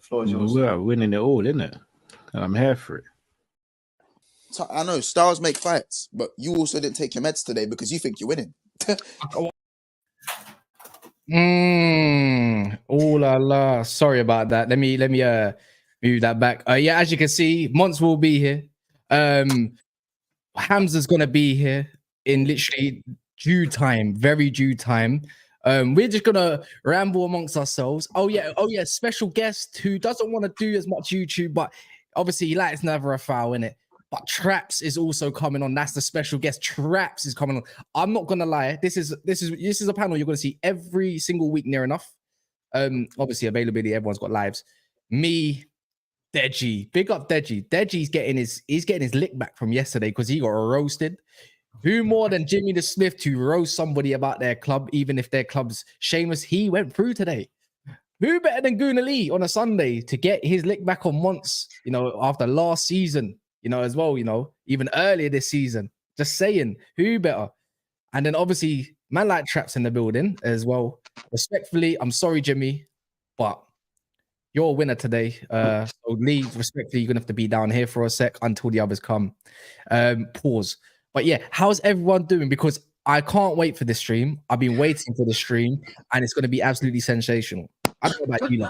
floor is yours. We're winning it all, isn't it? And I'm here for it. So, I know styles make fights, but you also didn't take your meds today because you think you're winning. Oh la la. Sorry about that. Let me move that back. Yeah, as you can see, Monts will be here. Hamza's gonna be here in literally due time, very due time. We're just gonna ramble amongst ourselves. Oh yeah, special guest who doesn't want to do as much YouTube, but obviously he likes never a foul, innit? But Traps is also coming on. That's the special guest. Traps is coming on. I'm not gonna lie. This is a panel you're gonna see every single week near enough. Obviously availability. Everyone's got lives. Me, Deji, big up Deji. Deji's getting his lick back from yesterday because he got roasted. Who more than Jimmy the Smith to roast somebody about their club, even if their club's shameless? He went through today. Who better than Goon Ali on a Sunday to get his lick back on once, after last season, as well, even earlier this season. Just saying, who better? And then obviously, man like Traps in the building as well. Respectfully, I'm sorry, Jimmy, but you're a winner today. So Lee, respectfully, you're gonna have to be down here for a sec until the others come. Pause. But yeah, how's everyone doing? Because I can't wait for this stream. I've been waiting for the stream, and it's gonna be absolutely sensational. I don't know about you,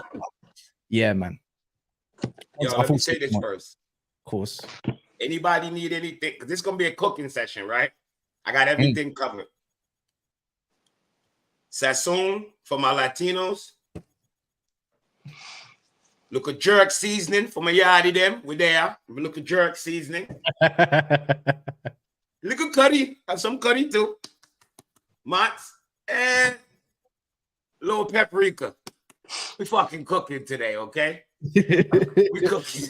yeah, man. Yo, let me say this first. Of course. Anybody need anything? Because this is gonna be a cooking session, right? I got everything covered. Sassoon for my Latinos. Look at jerk seasoning for my yardie them. We're there. Look at jerk seasoning. Look at curry. Have some curry too. Monts and little paprika. We fucking cooking today, okay? We cooking.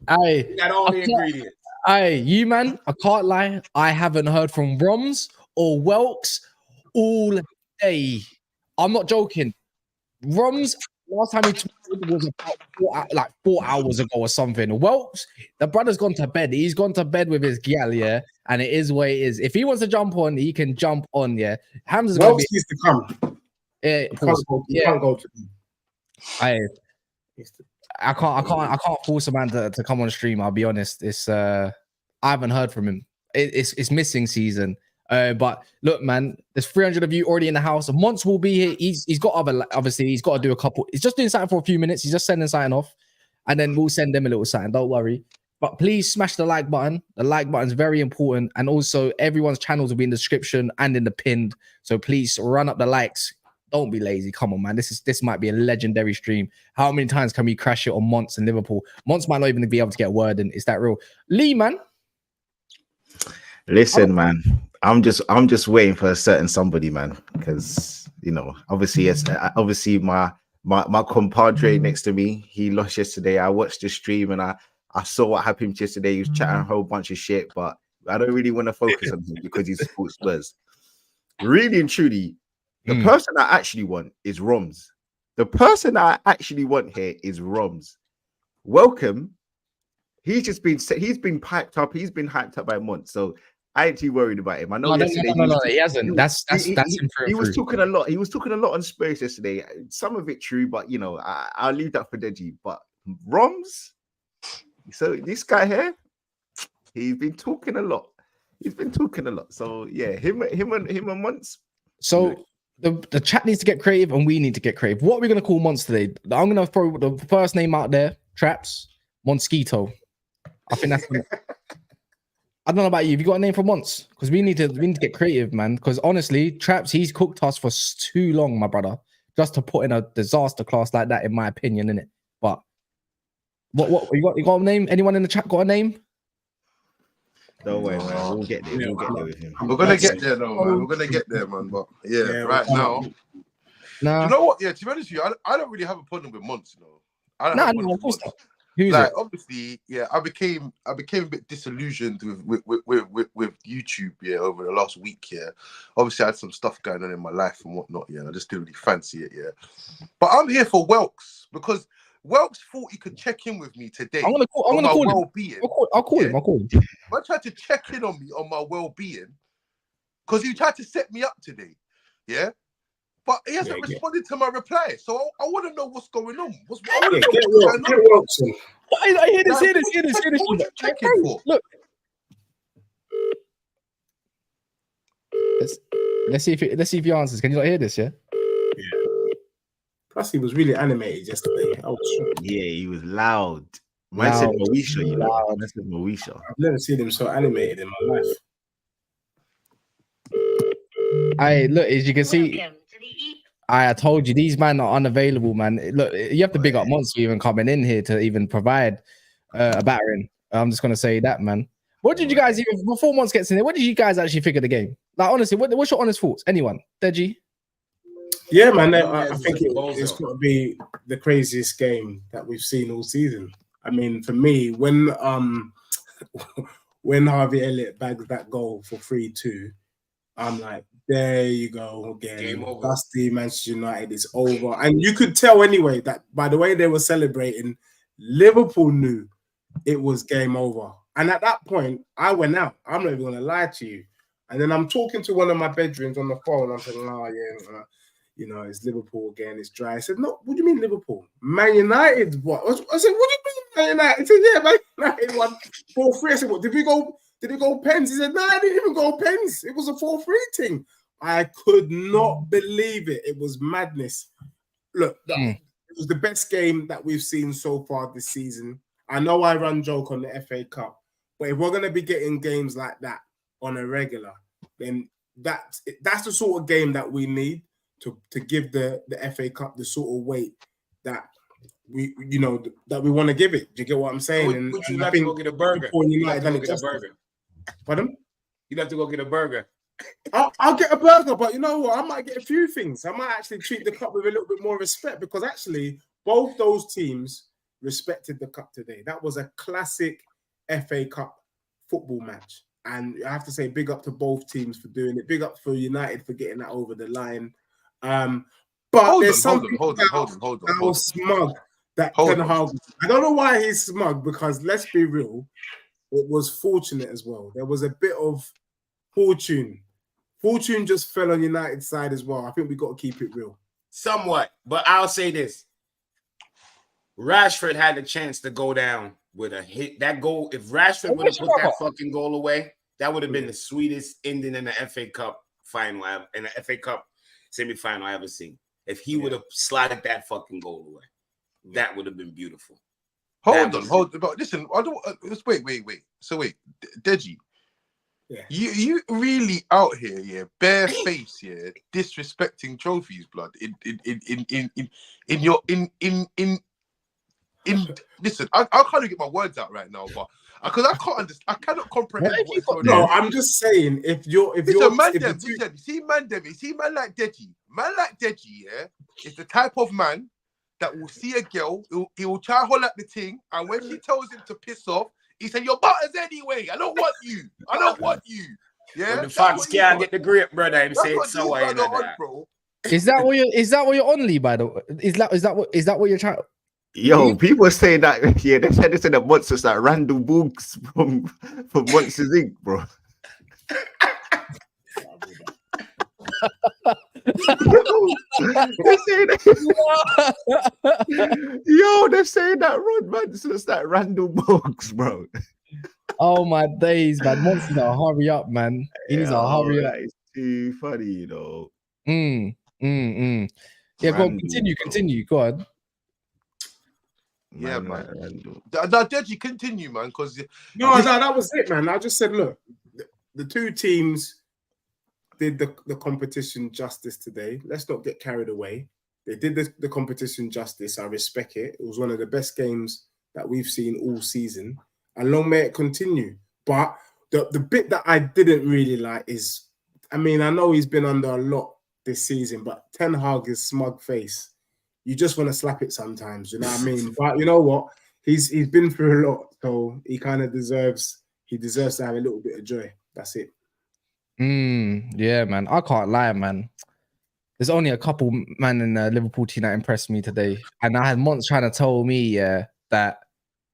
We got all the ingredients. You man, I can't lie. I haven't heard from Roms or Welks all day. I'm not joking. Roms, last time he tweeted was about 4 hours ago or something. Welks, the brother's gone to bed. He's gone to bed with his gal, yeah. And it is what it is. If he wants to jump on, he can jump on, yeah. Hamza's gonna be needs to come. Yeah, you can't go to him. I can't force a man to come on stream. I'll be honest. It's I haven't heard from him. It's missing season. But look, man, there's 300 of you already in the house. Monts will be here. He's got obviously he's got to do a couple. He's just doing something for a few minutes. He's just sending something off, and then we'll send them a little something. Don't worry. But please smash the like button. The like button is very important, and also everyone's channels will be in the description and in the pinned. So please run up the likes. Don't be lazy. Come on, man. This might be a legendary stream. How many times can we crash it on Monts and Liverpool? Monts might not even be able to get a word in. Is that real? Lee, man. Listen, man. I'm just waiting for a certain somebody, man. Because obviously my compadre next to me, he lost yesterday. I watched the stream and I saw what happened yesterday. He was chatting a whole bunch of shit, but I don't really want to focus on him because he's sports Spurs. Really and truly. The person I actually want is Roms. The person I actually want here is Roms. Welcome. He's been piped up. He's been hyped up by Monts. So I ain't too worried about him. I know yesterday he hasn't. That's him for he was talking a lot. He was talking a lot on Spurs yesterday. Some of it true, but I'll leave that for Deji. But Roms, so this guy here, he's been talking a lot. So yeah, him and Monts. So the chat needs to get creative and we need to get creative. What are we going to call Monts today? I'm going to throw the first name out there. Traps. Monsquito. I think that's I don't know about you. Have you got a name for Monts? Because we need to get creative, man. Because honestly, Traps, he's cooked us for too long, my brother. Just to put in a disaster class like that, in my opinion, innit? But what you got a name? Anyone in the chat got a name? Don't worry, man. We'll get there. We'll get there with him. We're gonna get there, though, man. We're gonna get there, man. But yeah right now. Nah. You know what? Yeah, to be honest with you, I don't really have a problem with Monts, I don't have a problem with Monts. Who's like it? obviously, yeah, I became a bit disillusioned with YouTube, yeah, over the last week, yeah. Obviously, I had some stuff going on in my life and whatnot, yeah. I just didn't really fancy it, yeah. But I'm here for Welks because Welks thought he could check in with me today. I'm gonna call him. I'll call him. I tried to check in on me on my well-being because he tried to set me up today, yeah. but he hasn't responded to my reply. So I want to know what's going on. Get Wilson. I hear this. What you checking for? Look. Let's see if he answers. Can you not hear this? Yeah. Plus, he was really animated yesterday. Yeah, he was loud. Man said Moesha, you know. Man said Moesha. I've never seen him so animated in my life. Look, as you can see, I told you these men are unavailable, man. Look, you have to big up Monts for even coming in here to even provide a battering. I'm just gonna say that, man. What did you guys even before Monts gets in there? What did you guys actually think of the game? Like, honestly, what's your honest thoughts? Anyone? Deji? Yeah, man. I think it's got to be the craziest game that we've seen all season. I mean, for me, when Harvey Elliott bags that goal for 3-2, I'm like, there you go again. Game over. Dusty Manchester United is over. And you could tell anyway that by the way they were celebrating, Liverpool knew it was game over. And at that point, I went out. I'm not even going to lie to you. And then I'm talking to one of my bedrooms on the phone. I'm saying, oh, yeah, you know, it's Liverpool again. It's dry. I said, no, what do you mean Liverpool? Man United, what? I said, what do you mean Man United? He said, yeah, Man United won 4-3. I said, what, did we go pens? He said, no, I didn't even go pens. It was a 4-3 thing. I could not believe it. It was madness. Look, it was the best game that we've seen so far this season. I know I run joke on the FA Cup, but if we're going to be getting games like that on a regular, then that's the sort of game that we need to give the FA Cup the sort of weight that we want to give it. Do you get what I'm saying? Would you have to go get a burger? Pardon? You'd have to go get a burger. I'll get a burger, but you know what? I might get a few things. I might actually treat the cup with a little bit more respect because actually both those teams respected the cup today. That was a classic FA Cup football match. And I have to say big up to both teams for doing it. Big up for United for getting that over the line. But there's something smug that Ten Hag. I don't know why he's smug because let's be real, it was fortunate as well. There was a bit of fortune. Fortune just fell on United's side as well. I think we got to keep it real. Somewhat, but I'll say this. Rashford had a chance to go down with a hit. That goal, if Rashford would have put that fucking goal away, that would have been the sweetest ending in the FA Cup final, in the FA Cup semi-final I ever seen. If he would have slotted that fucking goal away, that would have been beautiful. Hold on. But listen, I don't. Wait. So wait, Deji. Yeah. You really out here, yeah, bare face, yeah, disrespecting trophies, blood. Listen, I can't get my words out right now, but because I can't understand, I cannot comprehend what's going on. No, I'm just saying, if you're see man like Deji, yeah, is the type of man that will see a girl, he will try to hold at the thing, and when she tells him to piss off, he said, "Your butters anyway. I don't want you. Yeah, when the fox can't get the grip, brother. I'm saying so. Is that what you're on, Lee? By the way, is that what you're trying? Yo, people are saying that. Yeah, they said that Monts is like Randall Boogs from Monsters Inc., bro. They're saying that Rod Manson's that Randall Boogs, bro. Oh my days, man. Monts needs to hurry up, man. He needs to hurry up. It's too funny, you know. Yeah, go on, continue. Go on. Yeah, man. Deji, continue, man. Because no, that was it, man. I just said, look, the two teams did the competition justice today. Let's not get carried away. They did the competition justice. I respect it. It was one of the best games that we've seen all season. And long may it continue. But the bit that I didn't really like is, I mean, I know he's been under a lot this season, but Ten Hag's smug face, you just want to slap it sometimes, you know what I mean? But you know what? He's been through a lot, so he kind of deserves to have a little bit of joy. That's it. Yeah, man. I can't lie, man. There's only a couple man in the Liverpool team that impressed me today, and I had Monts trying to tell me that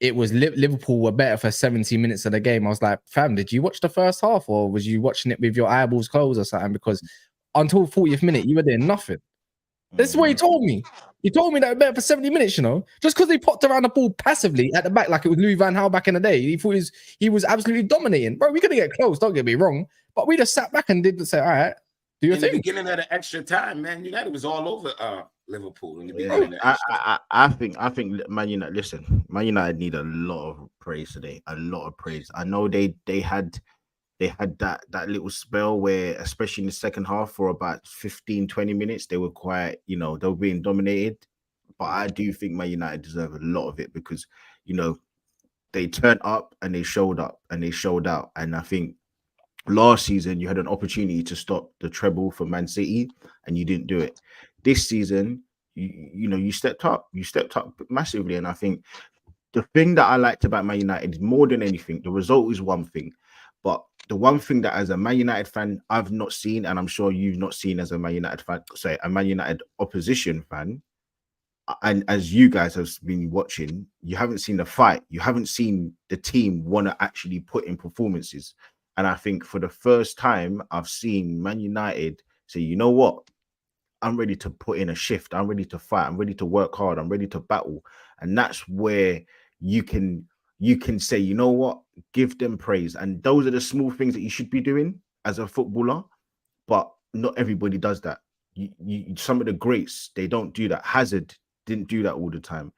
it was Liverpool were better for 70 minutes of the game. I was like, fam, did you watch the first half, or was you watching it with your eyeballs closed or something? Because until 40th minute, you were doing nothing. This is what he told me. He told me that we're better for 70 minutes, you know. Just because they popped around the ball passively at the back like it was Louis Van Gaal back in the day. He thought he was absolutely dominating. Bro, we couldn't get close, don't get me wrong. But we just sat back and did say, all right, do your In the thing. beginning of the extra time, man, United was all over Liverpool in the beginning. I think Man United. Listen, Man United need a lot of praise today. A lot of praise. I know they had that little spell where, especially in the second half, for about 15-20 minutes, they were quite, they were being dominated. But I do think Man United deserve a lot of it because, they turned up and they showed up and they showed out. And I think last season you had an opportunity to stop the treble for Man City and you didn't do it. This season, you stepped up. You stepped up massively. And I think the thing that I liked about Man United is more than anything, the result is one thing. But the one thing that as a Man United fan, I've not seen, and I'm sure you've not seen as a Man United fan, a Man United opposition fan, and as you guys have been watching, you haven't seen the fight. You haven't seen the team want to actually put in performances. And I think for the first time, I've seen Man United say, you know what? I'm ready to put in a shift. I'm ready to fight. I'm ready to work hard. I'm ready to battle. And that's where you can say, you know what, give them praise. And those are the small things that you should be doing as a footballer, but not everybody does that. Some of the greats, they don't do that. Hazard didn't do that all the time,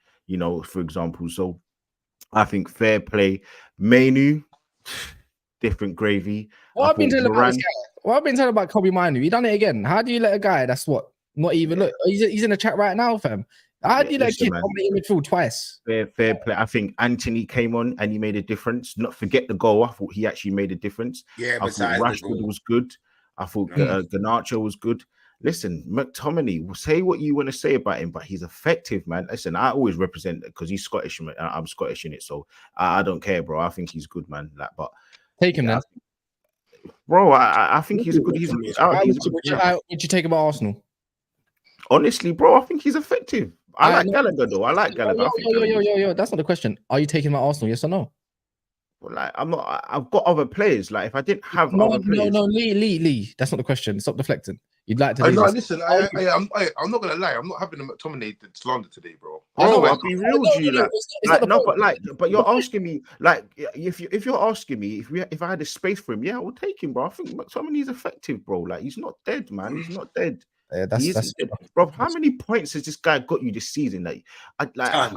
for example. So I think fair play. Mainu, different gravy. What I've been telling about Kobe Manu, he done it again. How do you let a guy that's not even look? He's in the chat right now, fam. How do you let a kid dominate midfield twice? Fair play. I think Antony came on and he made a difference. Not forget the goal. I thought he actually made a difference. Yeah, I thought Rashford was good. I thought Garnacho was good. Listen, McTominay, say what you want to say about him, but he's effective, man. Listen, I always represent it because he's Scottish. I'm Scottish in it, so I don't care, bro. I think he's good, man. But take him then, bro. I think he's good. Would you take him at Arsenal? Honestly, bro, I think he's effective. I like Gallagher, though. I like Gallagher. Yo. That's not the question. Are you taking him at Arsenal? Yes or no? Well, like, I'm not. I've got other players. Like, if I didn't have other players, Lee. That's not the question. Stop deflecting. You'd like to. Listen, I'm not gonna lie. I'm not having a McTominay slander today, bro. I'll be real with you. But you're asking me, like, if you're asking me if I had a space for him, yeah, I would take him, bro. I think McTominay's effective, bro. Like, he's not dead, man. He's not dead. Yeah, that's bro. How many points has this guy got you this season? Wait. And how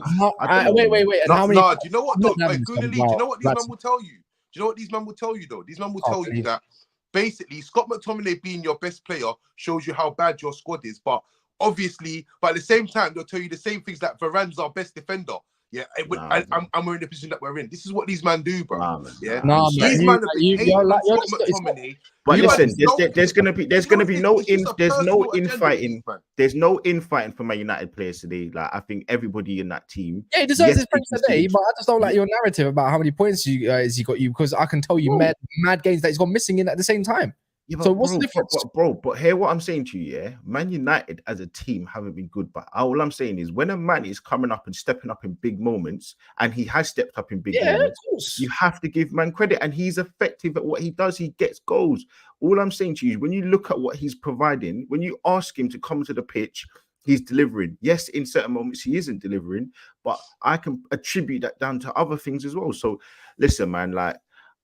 many? Do you know what? Do you know what these men will tell you? Do you know what these men will tell you though? These men will tell you that basically Scott McTominay being your best player shows you how bad your squad is. But obviously, at the same time, they'll tell you the same things that Varane's our best defender. Yeah, and we're in the position that we're in. This is what these men do, bro. These men McTominay. But listen, there's gonna be no infighting. There's no infighting for my United players today. Like, I think everybody in that team. Yeah, he deserves his points today, but I just don't like your narrative about how many points he got you, because I can tell you mad games that he's gone missing in at the same time. Yeah, so what's the difference? But hear what I'm saying to you, yeah? Man United as a team haven't been good, but all I'm saying is when a man is coming up and stepping up in big moments, and he has stepped up in big moments, you have to give man credit, and he's effective at what he does. He gets goals. All I'm saying to you is when you look at what he's providing, when you ask him to come to the pitch, he's delivering. Yes, in certain moments he isn't delivering, but I can attribute that down to other things as well. So listen, man, like,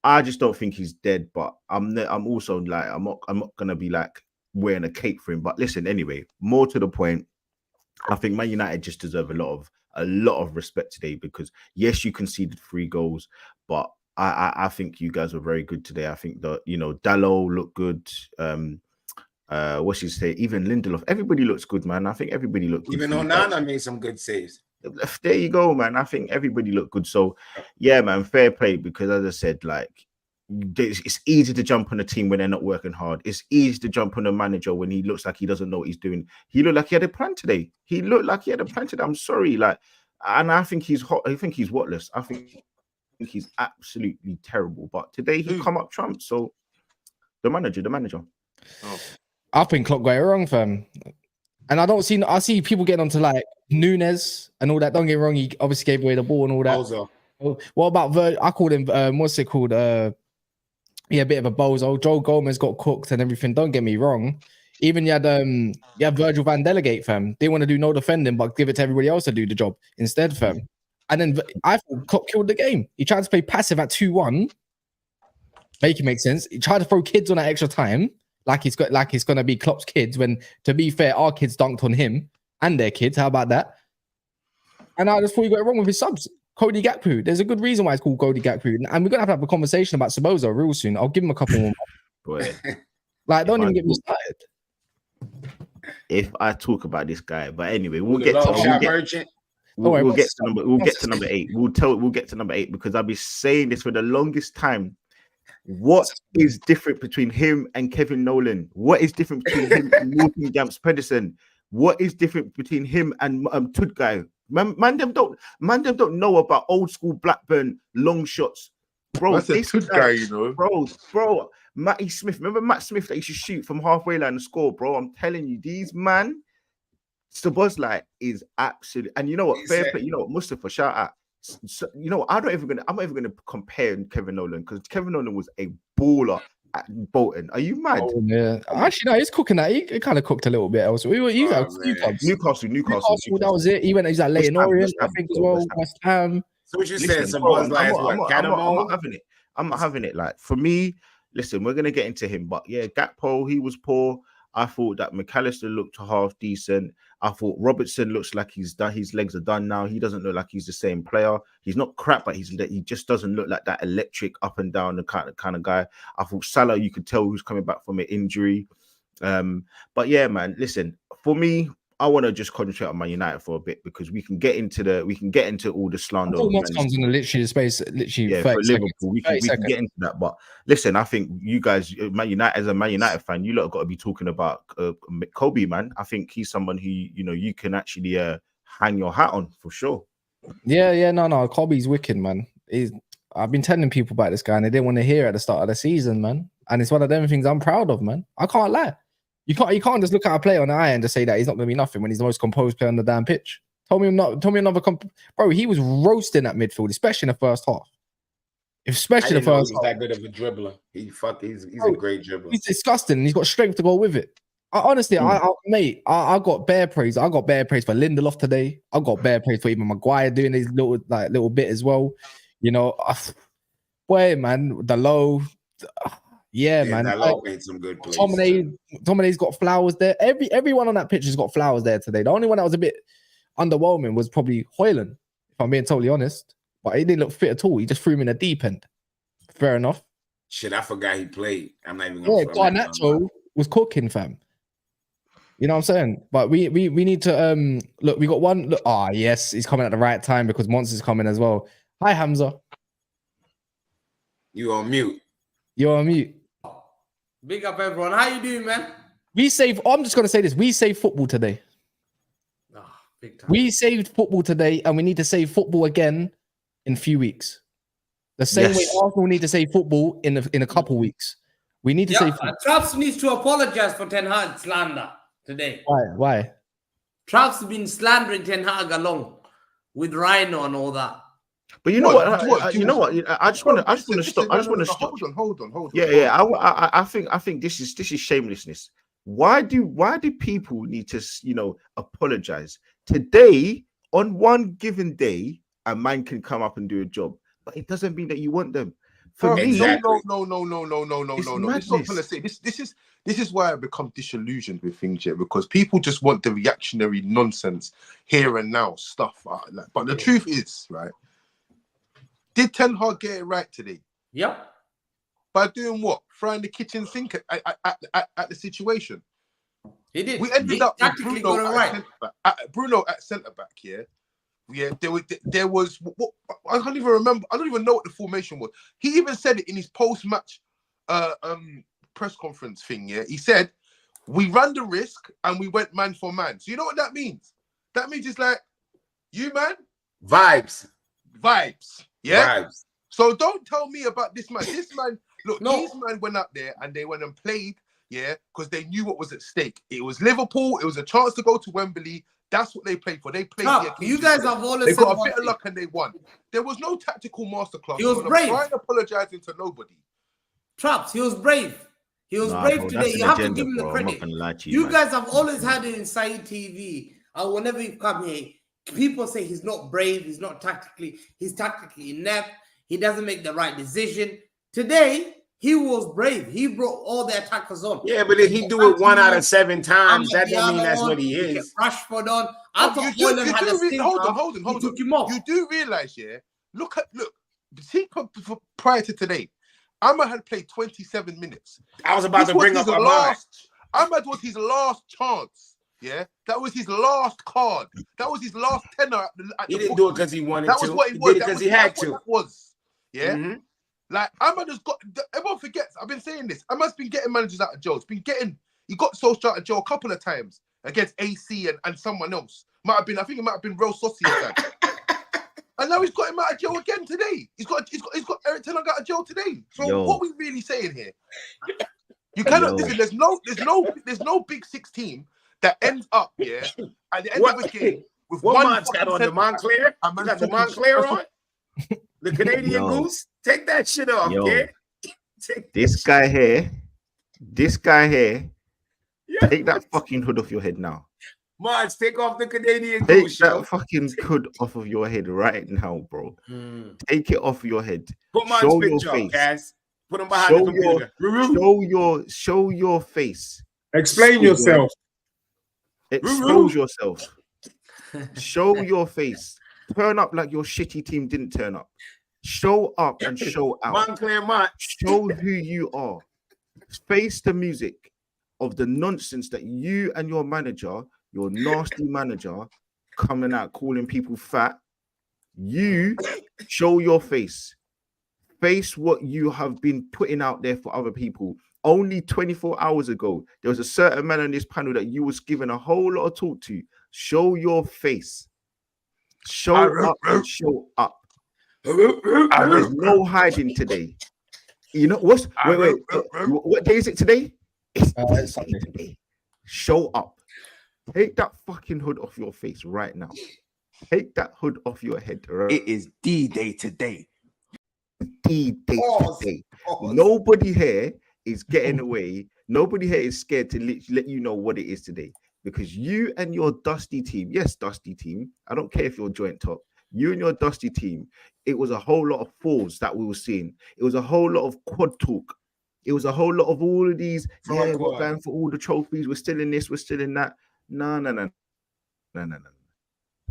I just don't think he's dead, but I'm also like, I'm not gonna be like wearing a cape for him. But listen, anyway, more to the point, I think Man United just deserve a lot of respect today, because yes, you conceded 3 goals, but I think you guys were very good today. I think that, Dalot looked good. What's his say? Even Lindelof, everybody looks good, man. I think everybody looked good. Even Onana made some good saves. There you go, man. I think everybody looked good. So, yeah, man, fair play. Because as I said, like, it's easy to jump on a team when they're not working hard. It's easy to jump on a manager when he looks like he doesn't know what he's doing. He looked like he had a plan today. I'm sorry, like, and I think he's hot. I think he's whatless. I think he's absolutely terrible. But today he come up trump. So the manager. Oh. I think Klopp got it wrong, fam. And I see people getting onto like Nunes and all that. Don't get me wrong, he obviously gave away the ball and all that. Szbozo. What about I called him what's it called? A bit of a bozo. Joe Gomez got cooked and everything. Don't get me wrong. Even you had Virgil van Delegate, fam. They want to do no defending, but give it to everybody else to do the job instead, fam. And then I thought Klopp killed the game. He tried to play passive at 2-1. Make it make sense. He tried to throw kids on that extra time, like it's gonna be Klopp's kids. When, to be fair, our kids dunked on him and their kids. How about that? And I just thought he got it wrong with his subs. Cody Gakpo. There's a good reason why it's called Cody Gakpo. And we're gonna have a conversation about Szbozo real soon. I'll give him a couple more. Boy, Like, don't even get me started. if I talk about this guy, but anyway, We'll get to number 8. We'll get to number 8 because I'll be saying this for the longest time. What is different between him and Kevin Nolan? What is different between him and Morten Gamps Pedersen? What is different between him and Tudgay? Man, them don't know about old school Blackburn long shots, bro. That's a guy, you know, bro. Matty Smith, remember Matt Smith that used to shoot from halfway line and score, bro? I'm telling you, these man, Szbozo is absolute. And you know what? Fair play. You know what? Mustafa, shout out. So, you know, I'm not even gonna compare Kevin Nolan because Kevin Nolan was a baller at Bolton. Are you mad? Oh, yeah. Actually, no, he's cooking that. He kind of cooked a little bit else. We were Newcastle. That was it. He went. He's at Leyton Orient, I think, as well. West Ham. So what you saying? Someone's like, I'm not having it. I'm not having it. Like, for me, listen, we're gonna get into him, but yeah, Gakpo, he was poor. I thought that McAllister looked half decent. I thought Robertson looks like he's done. His legs are done now. He doesn't look like he's the same player. He's not crap, but he just doesn't look like that electric up and down the kind of guy. I thought Salah, you could tell who's coming back from an injury. But yeah, man, listen, for me, I want to just concentrate on Man United for a bit because we can get into all the slander. Once comes in the space, yeah, for Liverpool, we can get into that. But listen, I think you guys, Man United, as a Man United fan, you lot have got to be talking about Kobe, man. I think he's someone who you can actually hang your hat on for sure. Yeah, no, Kobe's wicked, man. I've been telling people about this guy, and they didn't want to hear at the start of the season, man. And it's one of them things I'm proud of, man. I can't lie. You can't just look at a player on the eye and just say that he's not going to be nothing when he's the most composed player on the damn pitch. Tell me another bro. He was roasting that midfield, especially in the first half. Especially the first half. He's that good of a dribbler. He's a great dribbler. He's disgusting. He's got strength to go with it. Honestly, I got bare praise. I got bare praise for Lindelof today. I got bare praise for even Maguire doing his little bit as well. You know, boy, man, the low. Yeah, man. That made some good plays. Tomane's got flowers there. Everyone on that pitch has got flowers there today. The only one that was a bit underwhelming was probably Højlund, if I'm being totally honest. But he didn't look fit at all. He just threw him in a deep end. Fair enough. Shit, I forgot he played. I'm not even gonna Garnacho was cooking, fam. You know what I'm saying? But we need to look, we got one. Look, yes, he's coming at the right time because Monts is coming as well. Hi, Hamza. You on mute. You're on mute. Big up, everyone. How you doing, man? I'm just going to say this. We saved football today. Big time. We saved football today, and we need to save football again in a few weeks. The same way Arsenal need to save football in a couple weeks. We need to save football. Traps needs to apologize for Ten Hag slander today. Why? Traps has been slandering Ten Hag along with Rhino and all that. But you know what? I just want to stop. Hold on. Yeah. I think this is shamelessness. Why do people need to apologize today on one given day? A man can come up and do a job, but it doesn't mean that you want them. For me, no. It's not gonna say this. This is why I become disillusioned with things here because people just want the reactionary nonsense here and now stuff. But the truth is, right? Did Ten Hag get it right today? Yep. By doing what? Throwing the kitchen sink at the situation. He did. We ended up with Bruno at centre back. Yeah. There was. I can't even remember. I don't even know what the formation was. He even said it in his post-match press conference thing. Yeah. He said we ran the risk and we went man for man. So you know what that means? That means it's like you man vibes. Yeah. Vibes. So don't tell me about this man. This man, look, these man went up there and they went and played, because they knew what was at stake. It was Liverpool. It was a chance to go to Wembley. That's what they played for. They played. You guys have all they got a bit of luck and they won. There was no tactical masterclass. He was brave. I'm apologizing to nobody. Traps, he was brave. He was Nah, brave bro, today. that's You an have to agenda, give him the bro. I'm not credit. gonna lie to you, You man. guys have always had it in Saeed TV. And whenever you come here, people say he's not brave, he's tactically inept, he doesn't make the right decision. Today, he was brave. He brought all the attackers on. Yeah, but if he do it 1 out of 7 times, that don't mean that's what he He is. kept Rashford on. I thought Hoyland had a stinker. Hold He on. took him off. You do realize, yeah? Look. See, prior to today, Ahmad had played 27 minutes. I was about to bring up Ahmad. Ahmad was his last chance. Yeah, that was his last card. That was his last tenor. He didn't do it because he wanted to. That was what it was. He did it because he had to. That was. Yeah. Mm-hmm. Like Ahmad has got. Everyone forgets. I've been saying this. Ahmad's been getting managers out of jail. He got Solskjaer out of jail a couple of times against AC and someone else. I think it might have been Real Sociedad. And now he's got him out of jail again today. He's got Eric Ten Hag out of jail today. So what are we really saying here? You cannot listen. There's no Big Six team that ends up at the end of the game with what one. Monts got on the Montclair? You got the Montclair on? The Canadian Goose? Take that shit off, kid. This guy here, take that fucking hood off your head now. Monts, take off the Canadian Take Goose, that fucking hood off of your head right now, bro. Take it off your head. Put Monts' Show picture your up, face. Cass. Put him behind the computer. Show your face. Explain yourself. Expose yourself. Show your face. Turn up like your shitty team didn't turn up. Show up and show out. Montclair Monts. Show who you are. Face the music of the nonsense that you and your manager, your nasty manager, coming out calling people fat. You show your face. Face what you have been putting out there for other people. Only 24 hours ago, there was a certain man on this panel that you was giving a whole lot of talk to. Show your face. Show up and show up. There's no hiding today. You know what's wait. What day is it today? It's Sunday today. Show up. Take that fucking hood off your face right now. Take that hood off your head. Right? It is D-Day today. D-Day today. Nobody here is getting away. Nobody here is scared to let you know what it is today. Because you and your dusty team, yes, dusty team, I don't care if you're joint top, you and your dusty team, it was a whole lot of falls that we were seeing. It was a whole lot of quad talk. It was a whole lot of all of these, we're going for all the trophies, we're still in this, we're still in that. No.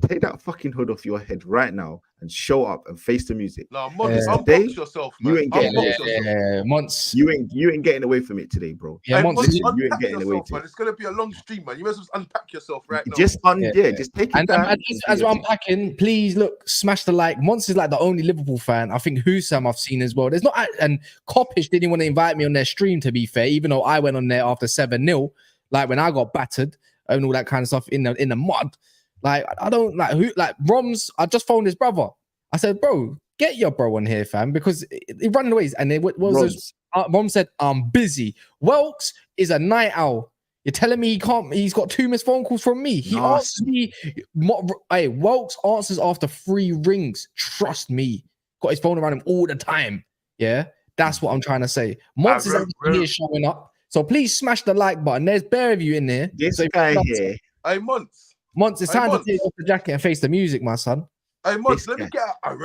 Take that fucking hood off your head right now and show up and face the music. No, Monts, unbox yourself, man. You ain't getting Monts. You ain't getting away from it today, bro. Yeah, Monts, you ain't getting away man. It's gonna be a long stream, man. You must unpack yourself right now. Just take it down. And as we're unpacking, please look, smash the like. Monts is like the only Liverpool fan. I think Husam I've seen as well. There's not, and Coppish didn't want to invite me on their stream, to be fair, even though I went on there after 7-0, like when I got battered and all that kind of stuff in the mud. Like, I don't like Roms. I just phoned his brother. I said, bro, get your bro on here, fam, because he running away. And then what was this? Rom said, I'm busy. Welks is a night owl. You're telling me he can't, he's got 2 missed phone calls from me. He answers me. Hey, Welks answers after 3 rings. Trust me. Got his phone around him all the time. Yeah, that's what I'm trying to say. Monts is actually here showing up. So please smash the like button. There's bare of you in there. This guy here. Hey, Monts, it's time to take off the jacket and face the music, my son. Hey, Monts, let me get out.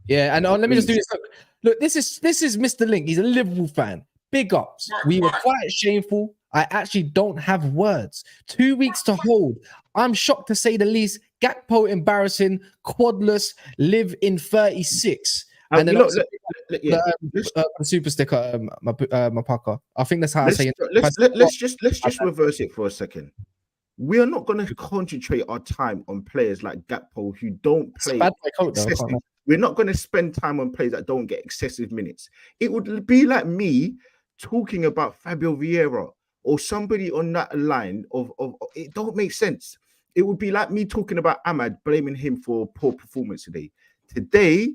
Yeah, and let me just do this. Look, this is Mr. Link. He's a Liverpool fan. Big ups. We were quite shameful. I actually don't have words. 2 weeks to hold. I'm shocked to say the least. Gakpo embarrassing. Quadless. Live in 36. And then the super sticker, my pucker. I think that's how I say it. Let's just reverse it for a second. We are not going to concentrate our time on players like Gakpo who don't play. We're not going to spend time on players that don't get excessive minutes. It would be like me talking about Fabio Vieira or somebody on that line of it don't make sense. It would be like me talking about Ahmad, blaming him for poor performance today. Today,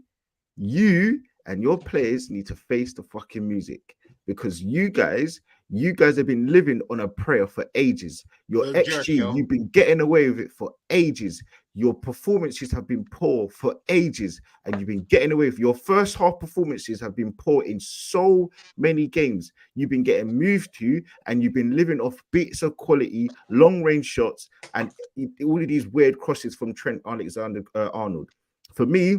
you and your players need to face the fucking music because you guys have been living on a prayer for ages. Your XG, you've been getting away with it for ages. your performances have been poor for ages, and you've been getting away with your first half performances have been poor in so many games. You've been getting moved to, and you've been living off bits of quality, long range shots, and all of these weird crosses from Trent Alexander-Arnold. For me,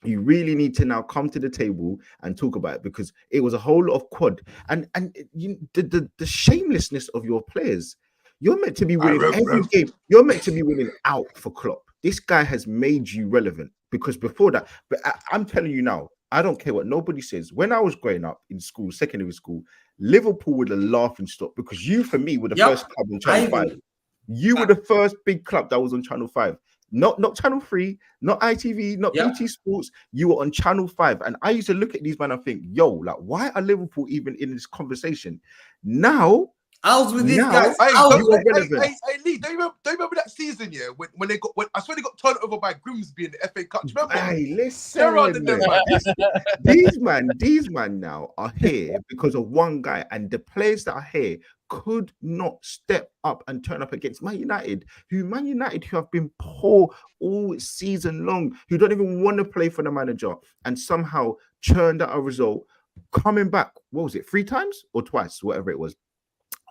you really need to now come to the table and talk about it, because it was a whole lot of quad and the shamelessness of your players. You're meant to be winning every game. You're meant to be winning out for Klopp. This guy has made you relevant, because before that, but I'm telling you now, I don't care what nobody says. When I was growing up in school, secondary school, Liverpool were the laughing stock, because you, for me, were the first club on Channel 5. You were the first big club that was on Channel 5. Not Channel 3, not ITV, not BT Sports. You were on Channel 5. And I used to look at these men and think, yo, like, why are Liverpool even in this conversation? Now, I was with these guys. Hey, Lee, don't you remember that season, yeah? When they got, I swear they got turned over by Grimsby in the FA Cup. Do you remember? Hey, listen, these man now are here because of one guy, and the players that are here could not step up and turn up against Man United, who have been poor all season long, who don't even want to play for the manager, and somehow churned out a result, coming back, what was it, 3 times or twice, whatever it was,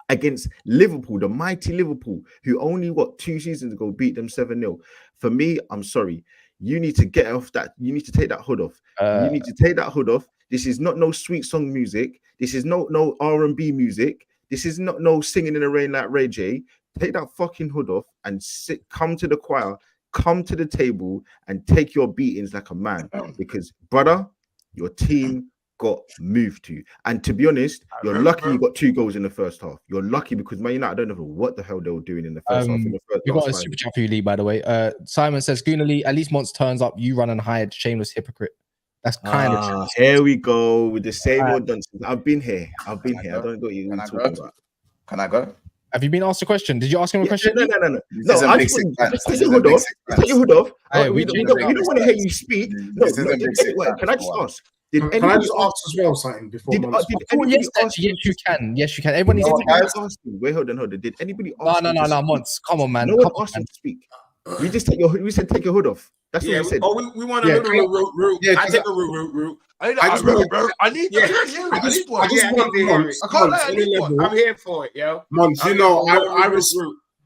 against Liverpool, the mighty Liverpool, who only, 2 seasons ago beat them 7-0. For me, I'm sorry. You need to get off that. You need to take that hood off. You need to take that hood off. This is not no sweet song music. This is no R&B music. This is not no singing in the rain like Ray J. Take that fucking hood off and come to the choir, come to the table and take your beatings like a man. Because, brother, your team got moved to. And to be honest, you're lucky you got 2 goals in the first half. You're lucky, because Man United, I don't know what the hell they were doing in the first half. We got a super chat for you, Lee, by the way. Simon says, Gooner Lee, at least Monts turns up, you run and hide, shameless hypocrite. That's kind of here we go with the same old nonsense. I've been here. I don't know what you're talking about. Can I go? Have you been asked a question? Did you ask him a question? No. I just take your hood off. Take your hood off. We don't want to hear you speak. No, can I just ask? Can I just ask as well something before? Yes, you can. Yes, you can. Everyone needs to ask you. Wait, hold on. Did anybody ask? No, Monts. Come on, man. No one asked you to speak. We just take your. We said take your hood off. That's what we said. Oh, we want a little root. I take a root. I need one. I'm here for it, yo. Monts, you know,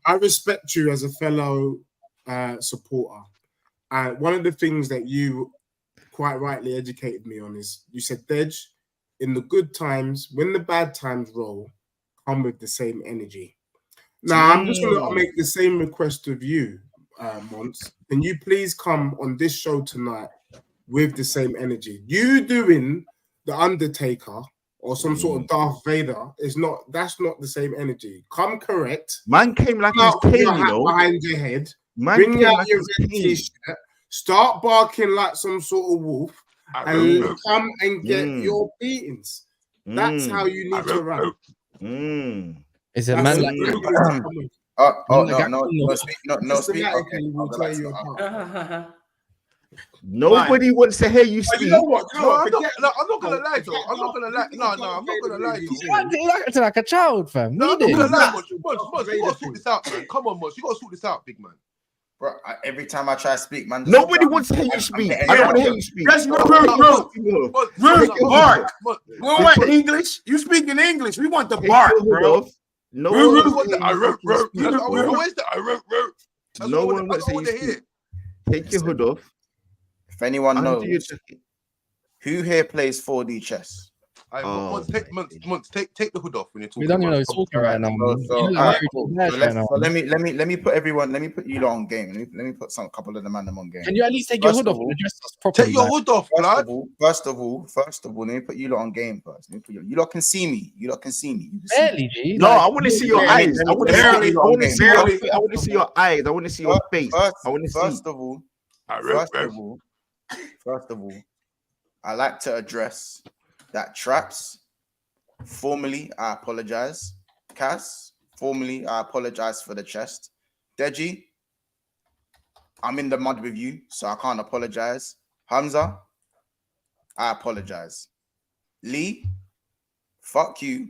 I respect you as a fellow supporter. And one of the things that you quite rightly educated me on is, you said, Dej, in the good times, when the bad times roll, come with the same energy. Now, I'm just going to make the same request of you, Monts. Can you please come on this show tonight with the same energy? You doing the Undertaker or some sort of Darth Vader that's not the same energy. Come correct. Man came like he's king, you know. Behind your head. Bring out your red t-shirt. Start barking like some sort of wolf and come and get your beatings. That's how you need to run. Is it man like no speak. Nobody wants to hear you speak. You know what? I'm not gonna lie to you. I'm not gonna lie. No, I'm not gonna lie to you. You acting like a child, fam. No, I'm not gonna lie, Monts. You gotta sort this out, man. Come on, Monts. You gotta sort this out, big man. Bro, every time I try to speak, man. Nobody wants to hear you speak. I don't want to hear you speak. That's bark. We want English. You speak in English. We want the bark, bro. No one wants to hear. Take your hood off. If anyone knows who here plays 4D chess, Monts, take the hood off when you're talking. We don't even know who's talking right now. Let me put everyone. Let me put you lot on game. Let me put a couple of them on game. Can you at least take your hood off and address us properly? Take your hood off, blood. First of all, let me put you lot on game first. You lot can see me. Barely, G. No, I want to see your eyes. I want to see your eyes. I want to see your face. First of all, I like to address that Traps. Formally, I apologize. Cass, formally, I apologize for the chest. Deji, I'm in the mud with you, so I can't apologize. Hamza, I apologize. Lee, fuck you.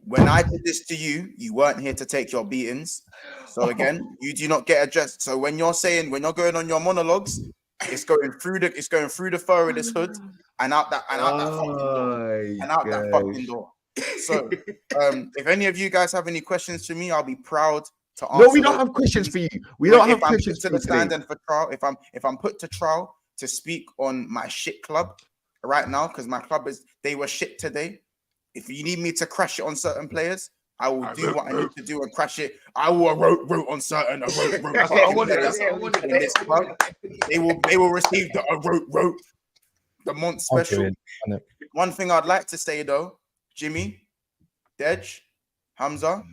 When I did this to you, you weren't here to take your beatings. So again, you do not get addressed. So when you're going on your monologues, it's going through the fur of this hood and out that fucking door. So if any of you guys have any questions for me, I'll be proud to answer. No, we don't have questions for you. We don't have questions to the stand and for trial. If I'm put to trial to speak on my shit club right now, because my club they were shit today. If you need me to crash it on certain players, I will do what I need to do and crash it. I will rote on certain players in this club. They will receive the rote, the Monts special. One thing I'd like to say though, Jimmy, Dej, Hamza,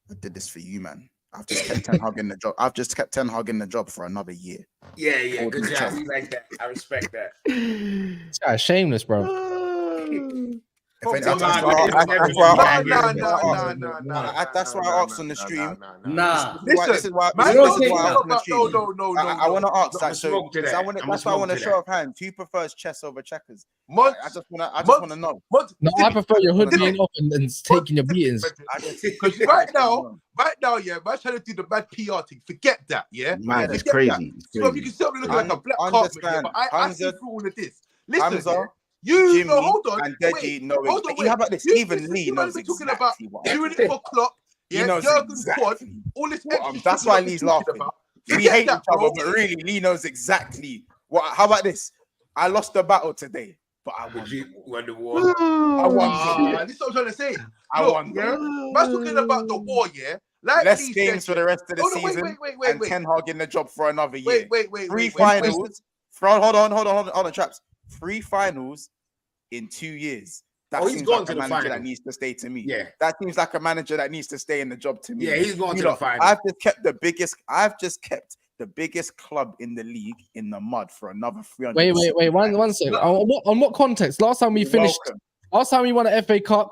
I did this for you, man. I've just kept Ten Hag in the job. I've just kept Ten Hag in the job for another year. Yeah, good job. We like that. I respect that. This guy's shameless, bro. That's why I asked on the stream. This is why I want to ask that. So that's why I want to show of hands. Who prefers chess over checkers? I just want to know. No, I prefer your hood being off and taking your beatings. Because right now, yeah, man, trying to do the bad PR thing. Forget that, yeah. Man, it's crazy. So you can still be looking like a black carpet, yeah, but I see through all of this. Listen. You Jimmy no, hold on. And Deji know hold on, how about this? Even Lee knows exactly about what doing it for Klopp. Yeah, Jurgen Quad. All this extra that's why Lee's laughing. We hate each other, but really, Lee knows exactly what. How about this? I lost the battle today, but I won. Won the war. I won. This is what I'm trying to say. I won. Yeah, man's talking about the war. Yeah, like less games for the rest of the season. And Ten Hag in the job for another year. Wait. 3 finals. Hold on, chaps. 3 finals in 2 years. That seems like a manager that needs to stay to me. Yeah, that seems like a manager that needs to stay in the job to me. Yeah, he's going to the final. I've just kept the biggest club in the league in the mud for another 300. Wait, one second. On what context? Last time we won an FA Cup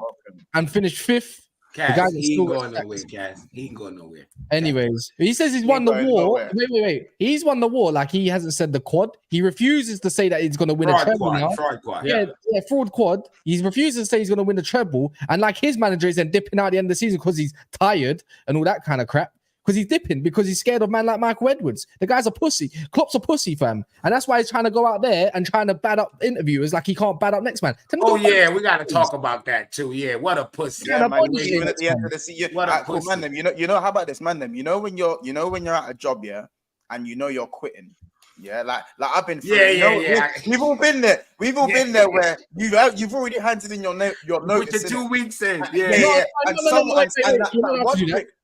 and finished 5th. Cass, he ain't going nowhere, Cass. He ain't going nowhere. Anyways, he says he's won the war. Wait. He's won the war. Like, he hasn't said the quad. He refuses to say that he's going to win a treble now. Fraud quad. Yeah, fraud quad. He refuses to say he's going to win a treble. And like, his manager isn't dipping out at the end of the season because he's tired and all that kind of crap. Because he's dipping because he's scared of man like Michael Edwards. The guy's a pussy. Klopp's a pussy, fam. And that's why he's trying to go out there and trying to bad up interviewers like he can't bad up next man. Oh, yeah, we got to talk about that too. Yeah, what a pussy. Yeah, man, even at the end of the season. What a pussy. Man, you know, how about this, man? You know when you're at a job, yeah, and you know you're quitting. Yeah, like I've been through. Yeah. We've all been there. We've all been there where you've already handed in your notice. With the 2 weeks in. Yeah. And someone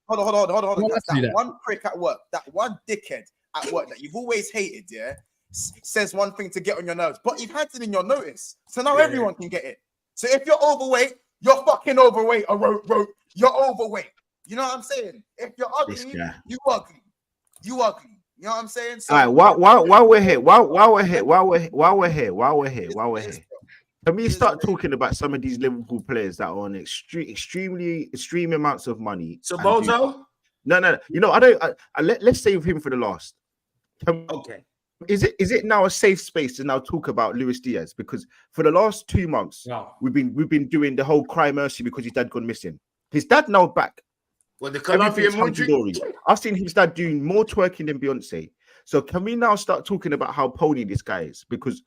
Hold on. That one prick at work, that one dickhead at work that you've always hated, yeah, says one thing to get on your nerves, but you've had it in your notice, so now everyone can get it. So if you're overweight, you're fucking overweight. You're overweight. You know what I'm saying? If you're ugly, you ugly. You ugly. You know what I'm saying? So, all right. While we're here. Can we start talking about some of these Liverpool players that are on extreme amounts of money? Szbozo? No. You know, I don't. Let's save him for the last. Okay. Is it now a safe space to now talk about Luis Diaz? Because for the last 2 months, we've been doing the whole cry mercy because his dad gone missing. His dad now back. Well, the Colombian I've seen his dad doing more twerking than Beyonce. So can we now start talking about how pony this guy is? Because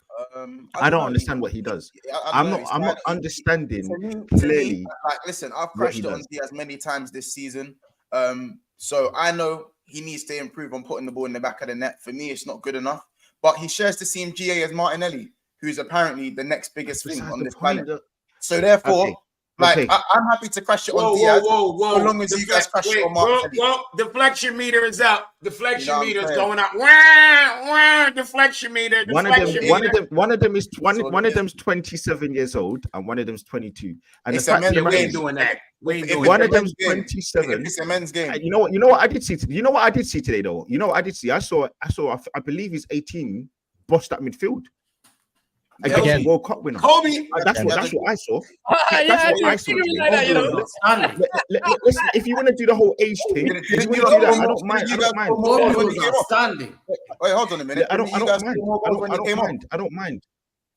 I don't understand what he does. I'm not understanding clearly. Like, listen, I've crashed on Diaz many times this season. So I know he needs to improve on putting the ball in the back of the net. For me, it's not good enough. But he shares the same GA as Martinelli, who's apparently the next biggest thing on this planet. So therefore, I'm happy to crash it on Diaz. Whoa. So long as you guys crash it on Martinelli. Well, deflection meter is out. Deflection meter is going up. Wah, deflection meter. One of them is 27 years old and one of them's 22. And it's a men's we ain't doing that. One of them's 27. It's a men's game. You know what I did see today? You know what I did see today though? You know what I did see? I believe he's 18 bossed at midfield. Again, World Cup winner. Kobe. That's what I saw. That's what I saw. Listen, if you want to do the whole age thing, I don't mind. Wait, hold on a minute. I don't mind.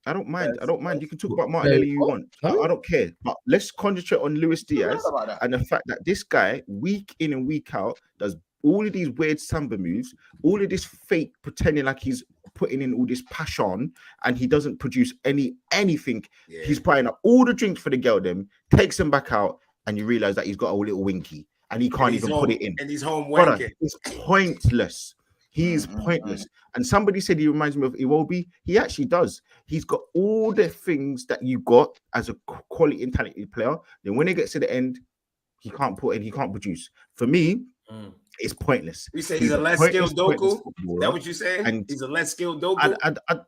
I don't mind. Yes, I don't mind. You can talk about No, Martinelli you want. no. I don't care. But let's concentrate on Luis Diaz about that. and the fact that this guy, week in and week out, does all of these weird samba moves, all of this fake pretending like he's putting in all this passion, and he doesn't produce anything. Yeah. He's buying up all the drinks for the girl, them takes them back out, and you realize that he's got a little winky and he can't even put it in. And he's home Brother, wanking. it's pointless. He's pointless. And somebody said he reminds me of Iwobi. He actually does. He's got all the things that you got as a quality and talented player. Then when it gets to the end, he can't put in, he can't produce. For me, it's pointless. You say he's a less skilled Doku? Is that what you saying? And he's a less skilled Doku?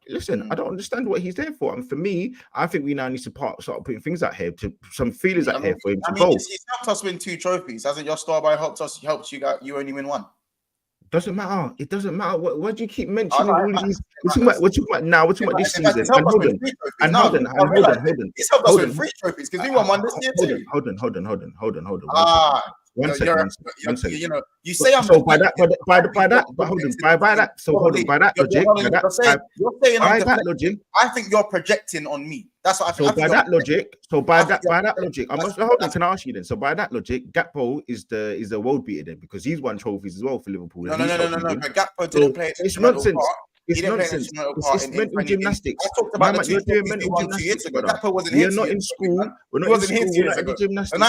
Listen, I don't understand what he's there for. And for me, I think we now need to start putting things out here, to some feelers out here for him to go. He's helped us win 2 trophies. Hasn't your star boy helped you only win 1? Doesn't matter. It doesn't matter. Why do you keep mentioning all of these? We're talking about now. We're talking about this season. And hold on. He's helped us win 3 trophies because we won 1 this year too. Hold on. One second. You know, you say I'm so by that logic, I think you're projecting on me. That's what I think. So by that logic, I must hold on. Can I ask you then? So by that logic, Gakpo is the world beater then, because he's won trophies as well for Liverpool. No. But Gakpo didn't play. It's nonsense. It's nonsense. It's mental gymnastics. I talked about the you're doing 2 mental won 2 years gymnastics. ago. Gakpo wasn't We're here. not in school. We're not in school. We're not in gymnastics.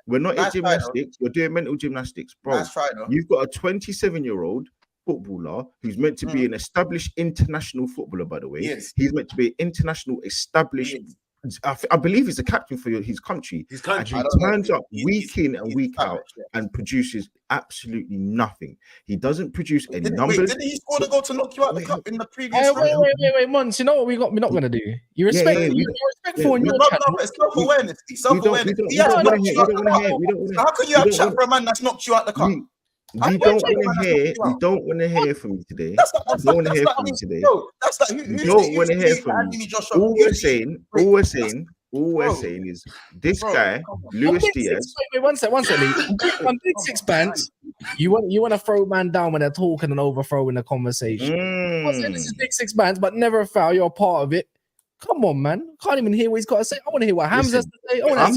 We're not in gymnastics. You're doing mental gymnastics, bro. You've got a 27-year-old footballer who's meant to be an established international footballer, by the way. Yes. He's meant to be an international established. I believe he's a captain for his country. And he turns up week in and week out and produces absolutely nothing. He doesn't produce any numbers. Didn't he score the goal to knock you out the cup in the previous round? Wait, Monts. You know what we're not gonna do? You respect. You're respectful in your chat. It's self-awareness. Self-awareness. How can you have chat for a man that's knocked you out the cup? We don't want to hear from you today. We don't want to hear from you today. We don't want to hear from you. All we're saying is this guy, Luis Diaz. Wait, one sec. On Big Six Pants, you want to throw man down when they're talking and overthrowing the conversation. I'm saying this is Big Six Pants, but never a foul. You're a part of it. Come on, man. Can't even hear what he's got to say. I want to hear what Hamza has to say. I'm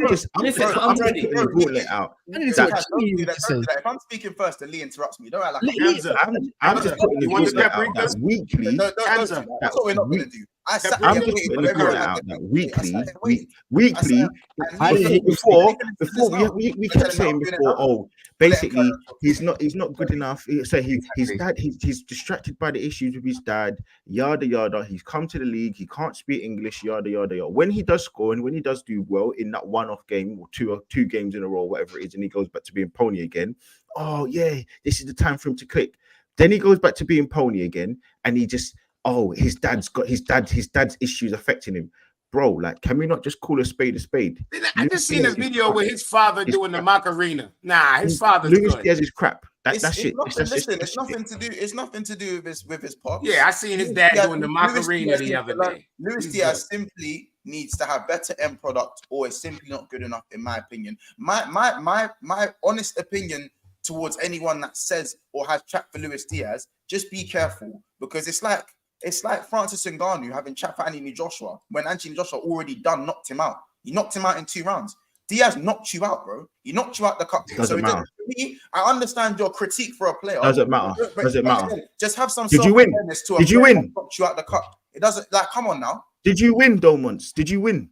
just putting the gauntlet out. If I'm speaking first and Lee interrupts me, don't act like I'm just putting the gauntlet out that weekly. That's what we're not going to do. I'm just putting the gauntlet out that weekly. Before we kept saying before, basically he's not good enough. So his dad, he's distracted by the issues with his dad. Yada yada. He's come to the league. He can't speak English. Yada yada yada. When he does score and when he does do well in that one-off game or two games in a row, whatever it is, and he goes back to being pony again. Oh yeah, this is the time for him to click. Then he goes back to being pony again, and he just his dad's issues affecting him. Bro, like, can we not just call a spade a spade? I just seen a video with his father doing the Macarena. Nah, his father's good. Luis Diaz is crap. That's it. It's nothing to do with his pops. Yeah, I seen his dad doing the Macarena the other day. Luis Diaz simply needs to have better end product, or is simply not good enough, in my opinion. My honest opinion towards anyone that says or has chat for Luis Diaz, just be careful, because it's like Francis Ngannou having chat for Anthony Joshua when Anthony Joshua already knocked him out. He knocked him out in 2 rounds. Diaz knocked you out, bro. He knocked you out the cup. Doesn't matter. I understand your critique for a player. Doesn't matter. Doesn't matter. Just have some. Did you win? Did you win? Knocked you out the cup. It doesn't. Like, come on now. Did you win, Monts? Did you win?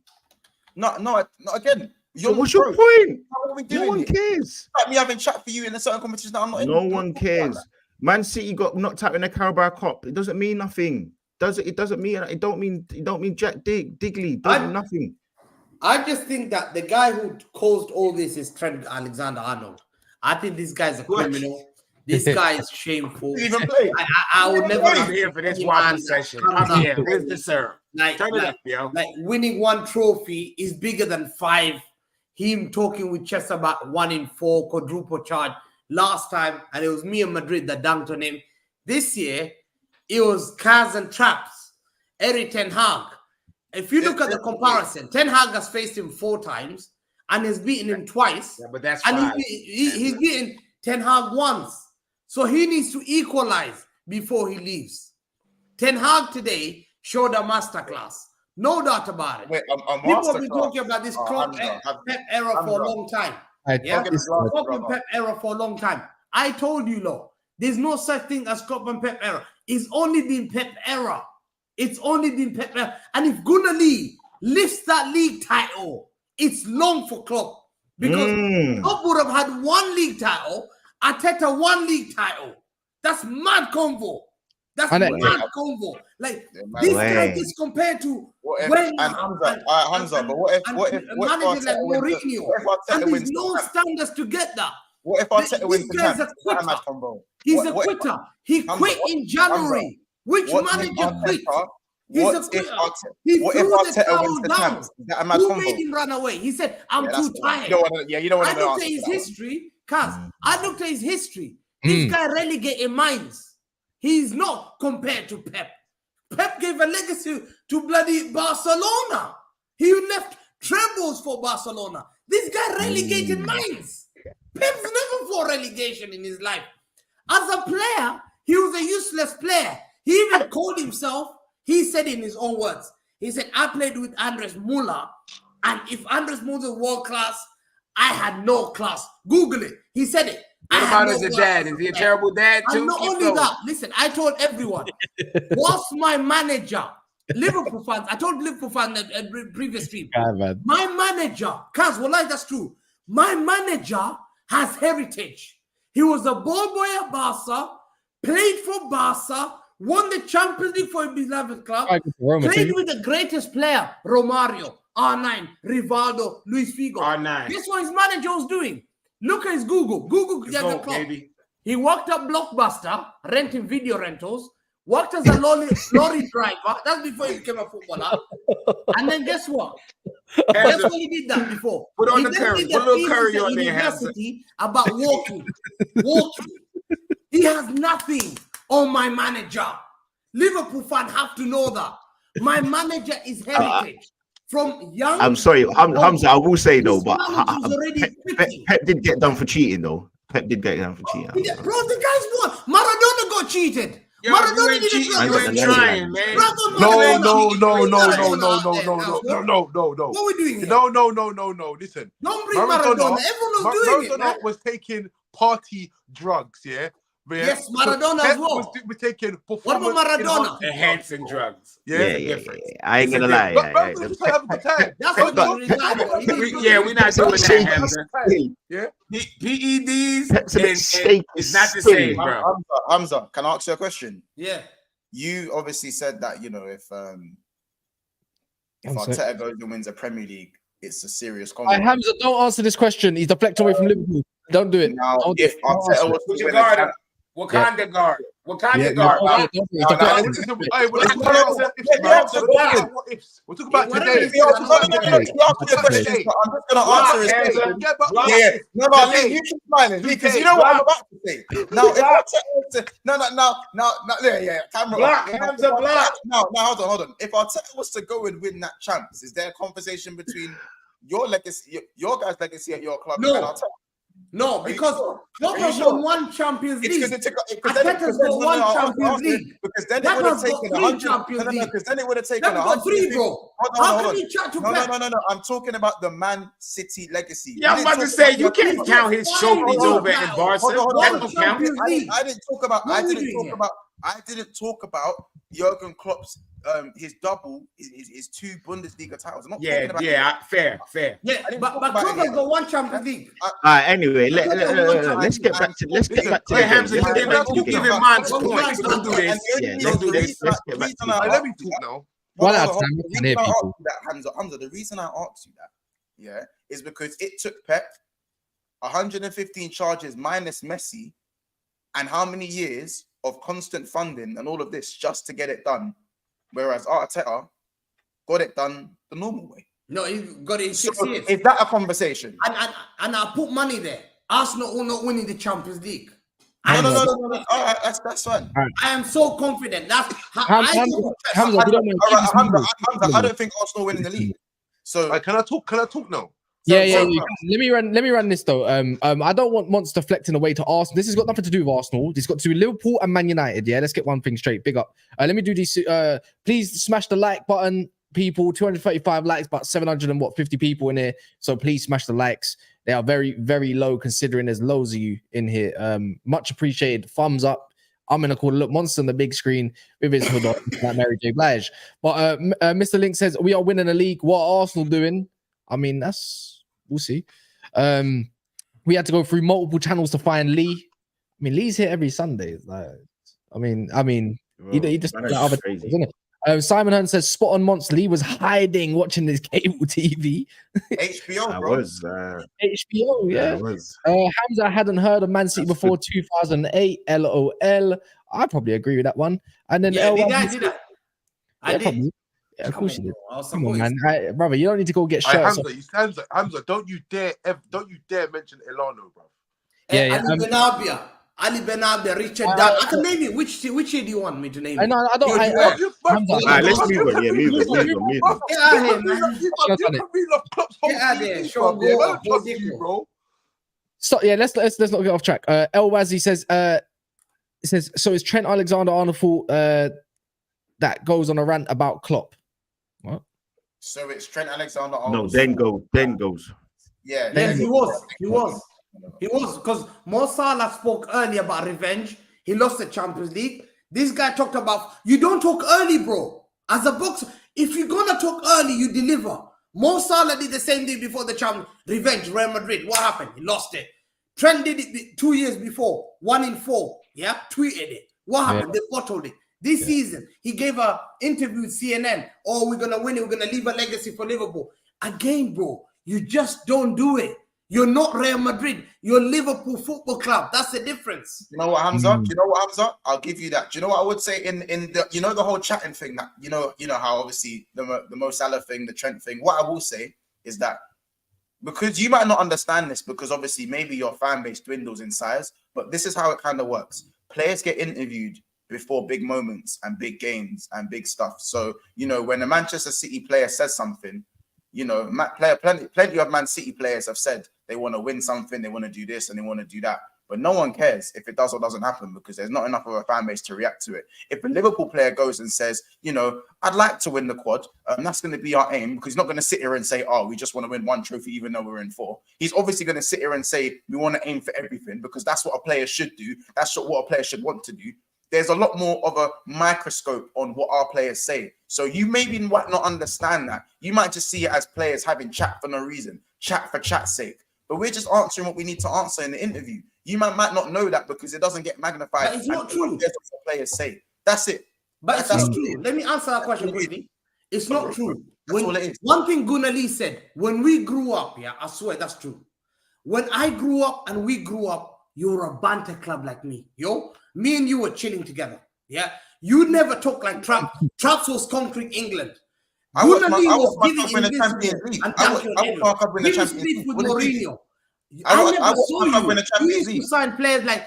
No. Again. So what's your point? What are we doing? No one cares. Like me having chat for you in a certain competition that I'm not in. No one cares. Man City got knocked out in the Carabao Cup. It doesn't mean nothing. It doesn't mean Jack Digley. It doesn't mean nothing. I just think that the guy who caused all this is Trent Alexander-Arnold. I think this guy's a criminal. This guy is shameful. He even play. I would never. I'm here for this one session. I'm here. Where's the sir? Turn it up, yo. Like winning 1 trophy is bigger than 5. Him talking with chess about 1 in 4 quadruple charge last time, and it was me and Madrid that dunked on him. This year, it was Kaz and Traps, Eric Ten Hag. If you look at the comparison, Ten Hag has faced him 4 times and has beaten him twice. Yeah, but that's and he's beaten Ten Hag once. So he needs to equalize before he leaves. Ten Hag today showed a masterclass. No doubt about it. Wait, People have been talking about this Klopp Pep era for a long time. Yeah, Klopp and Pep era for a long time. I told you, there's no such thing as Klopp and Pep era. It's only been Pep era. It's only been Pep era. And if Gunnar Lee lifts that league title, it's long for Klopp. Because Klopp would have had 1 league title, Arteta 1 league title. That's mad convo. That's mad convo. Like this guy is compared to Hamza. But what if manager like Mourinho? And there's no standards to get that. What if Arteta wins the guy's a quitter. He's a quitter. He quit in January. Which manager quit? He's a quitter. He threw the towel down. Who made him run away? He said, "I'm too tired." You don't want to know. I looked at his history, I looked at his history. This guy relegated Mainz. He's not compared to Pep. Pep gave a legacy to bloody Barcelona. He left trebles for Barcelona. This guy relegated Mainz. Pep's never fought relegation in his life. As a player, he was a useless player. He even called himself, he said in his own words, he said, I played with Andres Muller, and if Andres Muller was world class, I had no class. Google it. He said it. What about as a dad? Is he a terrible dad too? And not only that, listen, I told everyone, what's my manager? Liverpool fans, I told Liverpool fans at the previous stream, my manager, Kaz, well, that's true. My manager has heritage. He was a ball boy at Barca, played for Barca, won the Champions League for his beloved club, played with the greatest player, Romario, R9, Rivaldo, Luis Figo. R9. Guess what his manager was doing? Look at his Google. Google Jurgen Klopp. He worked at Blockbuster, renting video rentals, worked as a lorry driver. That's before he became a footballer. And then guess what? Guess what he did that before? Put on the curry. Put a little curry on there. University about walking. He has nothing on my manager. Liverpool fan have to know that. My manager is heritage. From young, I'm sorry, Hamza. I will say though, but Pep did get done for cheating though. Pep did get done for cheating. Bro, the guys won. Maradona got cheated. Maradona didn't trying, man. No. What are we doing here? No. Listen. Don't bring Maradona. Everyone was doing it. Maradona was taking party drugs, yeah? Yes, Maradona as well. We're taking what about Maradona? Enhancing drugs. Yeah. I ain't gonna lie. That's what we're not doing that. Yeah. PEDs it's not the same, bro. Hamza, can I ask you a question? Yeah. You obviously said that, if Arteta goes and wins a Premier League, it's a serious conflict. Hamza, don't answer this question. He's deflecting away from Liverpool. Don't do it. Now, if Arteta was to win a Wakanda guard. Wakanda guard. We're talking about today. I'm just gonna answer it. No, you keep smiling because you know what I'm about to say. Now, if Arteta camera. Hands are blocked. No, hold on. If Arteta was to go and win that champs, is there a conversation between your legacy, your guys' legacy at your club, and Arteta? No, because Klopp has won 1 Champions League. Arteta's got 1 Champions League. Because then it would have taken 100. Because then it would have taken 100. Bro. How can you chat to Pep? No. I'm talking about the Man City legacy. Yeah, I'm about to say you can't count his trophies over in Barca. That don't count. I didn't talk about Jurgen Klopp's his double, his 2 Bundesliga titles. I'm not talking about fair. Yeah, but Klopp has got 1 Champions League. Anyway, let's get back to Hamza, you giving Monts points. Don't do this. Don't do this. Let's get back to let me talk now. Hamza, the reason I asked you that, is because it took Pep 115 charges minus Messi, and how many years of constant funding and all of this just to get it done, whereas Arteta got it done the normal way. No, he got it in 6 years. Is that a conversation? And I put money there. Arsenal will not winning the Champions League. No. All right, that's fine. Right. I am so confident. That's Hamza, I don't think Arsenal winning the league. So can I talk now? Yeah. so- Let me run this though. I don't want Monts deflecting away to Arsenal. This has got nothing to do with Arsenal. This got to do with Liverpool and Man United. Yeah, let's get one thing straight. Big up. Let me do these. Please smash the like button, people. 235 likes, but 750 people in here. So please smash the likes. They are very, very low considering there's loads of you in here. Much appreciated. Thumbs up. I'm gonna call look Monster on the big screen with his hood on, like Mary J. Blige. But Mr. Link says we are winning the league. What are Arsenal doing? I mean, we'll see. We had to go through multiple channels to find Lee. I mean, Lee's here every Sunday. Like, I mean, he just Man, that's other crazy. things, isn't it? Simon Hearn says spot on Monts. Lee was hiding watching his cable TV. HBO, I bro. was. HBO, yeah. I was. Hamza hadn't heard of Man City That's before 2008. LOL. I probably agree with that one. And then Yeah, did I do that? I did. probably. Yeah, of Come course on, you did. bro. I was Come on, supposed man. Brother, you don't need to go get shirts. Hamza, don't you dare mention Elano, bro. Yeah, Ali Benabia, Richard Dunn. I can name it. Which year do you want me to name it? I know. I don't. Hamza, Alright, let's move on. Yeah, move on. Get out of here, man. You can read off Klopp's whole Get out there, CV, Sean bro. Gore, I don't trust Dick. you, bro. So yeah, let's not get off track. El Wazzy says, it says so. Is Trent Alexander-Arnold that goes on a rant about Klopp? What? So it's Trent Alexander. No, then goes. Yeah. Yes, he was because Mo Salah spoke earlier about revenge. He lost the Champions League. This guy talked about you don't talk early, bro. As a boxer, if you're gonna talk early, you deliver. Mo Salah did the same thing before the Champions Revenge, Real Madrid. What happened? He lost it. Trent did it 2 years before, 1 in 4. Yeah, tweeted it. What happened? They bottled it. This season, he gave an interview with CNN. Oh, we're gonna win it. We're gonna leave a legacy for Liverpool. Again, bro, you just don't do it. You're not Real Madrid. You're Liverpool Football Club. That's the difference. You know what, Hamza? Do you know what, Hamza? I'll give you that. Do you know what I would say in the the whole chatting thing that you know how obviously the Mo Salah thing, the Trent thing. What I will say is that because you might not understand this because obviously maybe your fan base dwindles in size, but this is how it kind of works. Players get interviewed before big moments and big games and big stuff. So when a Manchester City player says something, plenty of Man City players have said they want to win something, they want to do this and they want to do that. But no one cares if it does or doesn't happen because there's not enough of a fan base to react to it. If a Liverpool player goes and says, I'd like to win the quad, that's going to be our aim because he's not going to sit here and say, oh, we just want to win 1 trophy even though we're in 4. He's obviously going to sit here and say, we want to aim for everything because that's what a player should do. That's what a player should want to do. There's a lot more of a microscope on what our players say. So you maybe might not understand that. You might just see it as players having chat for no reason, chat for chat's sake. But we're just answering what we need to answer in the interview. You might not know that because it doesn't get magnified. But it's not true. That's what players say. That's it. But it's not true. Let me answer that question quickly. It's not true. That's all it is. One thing Gunnar Lee said, when we grew up, I swear that's true. When I grew up and we grew up, you were a banter club like me. Me and you were chilling together. Yeah. You never talk like Traps. Traps was conquering England. I was in the Champions League. He was split with Mourinho. I never saw you. You used to sign players like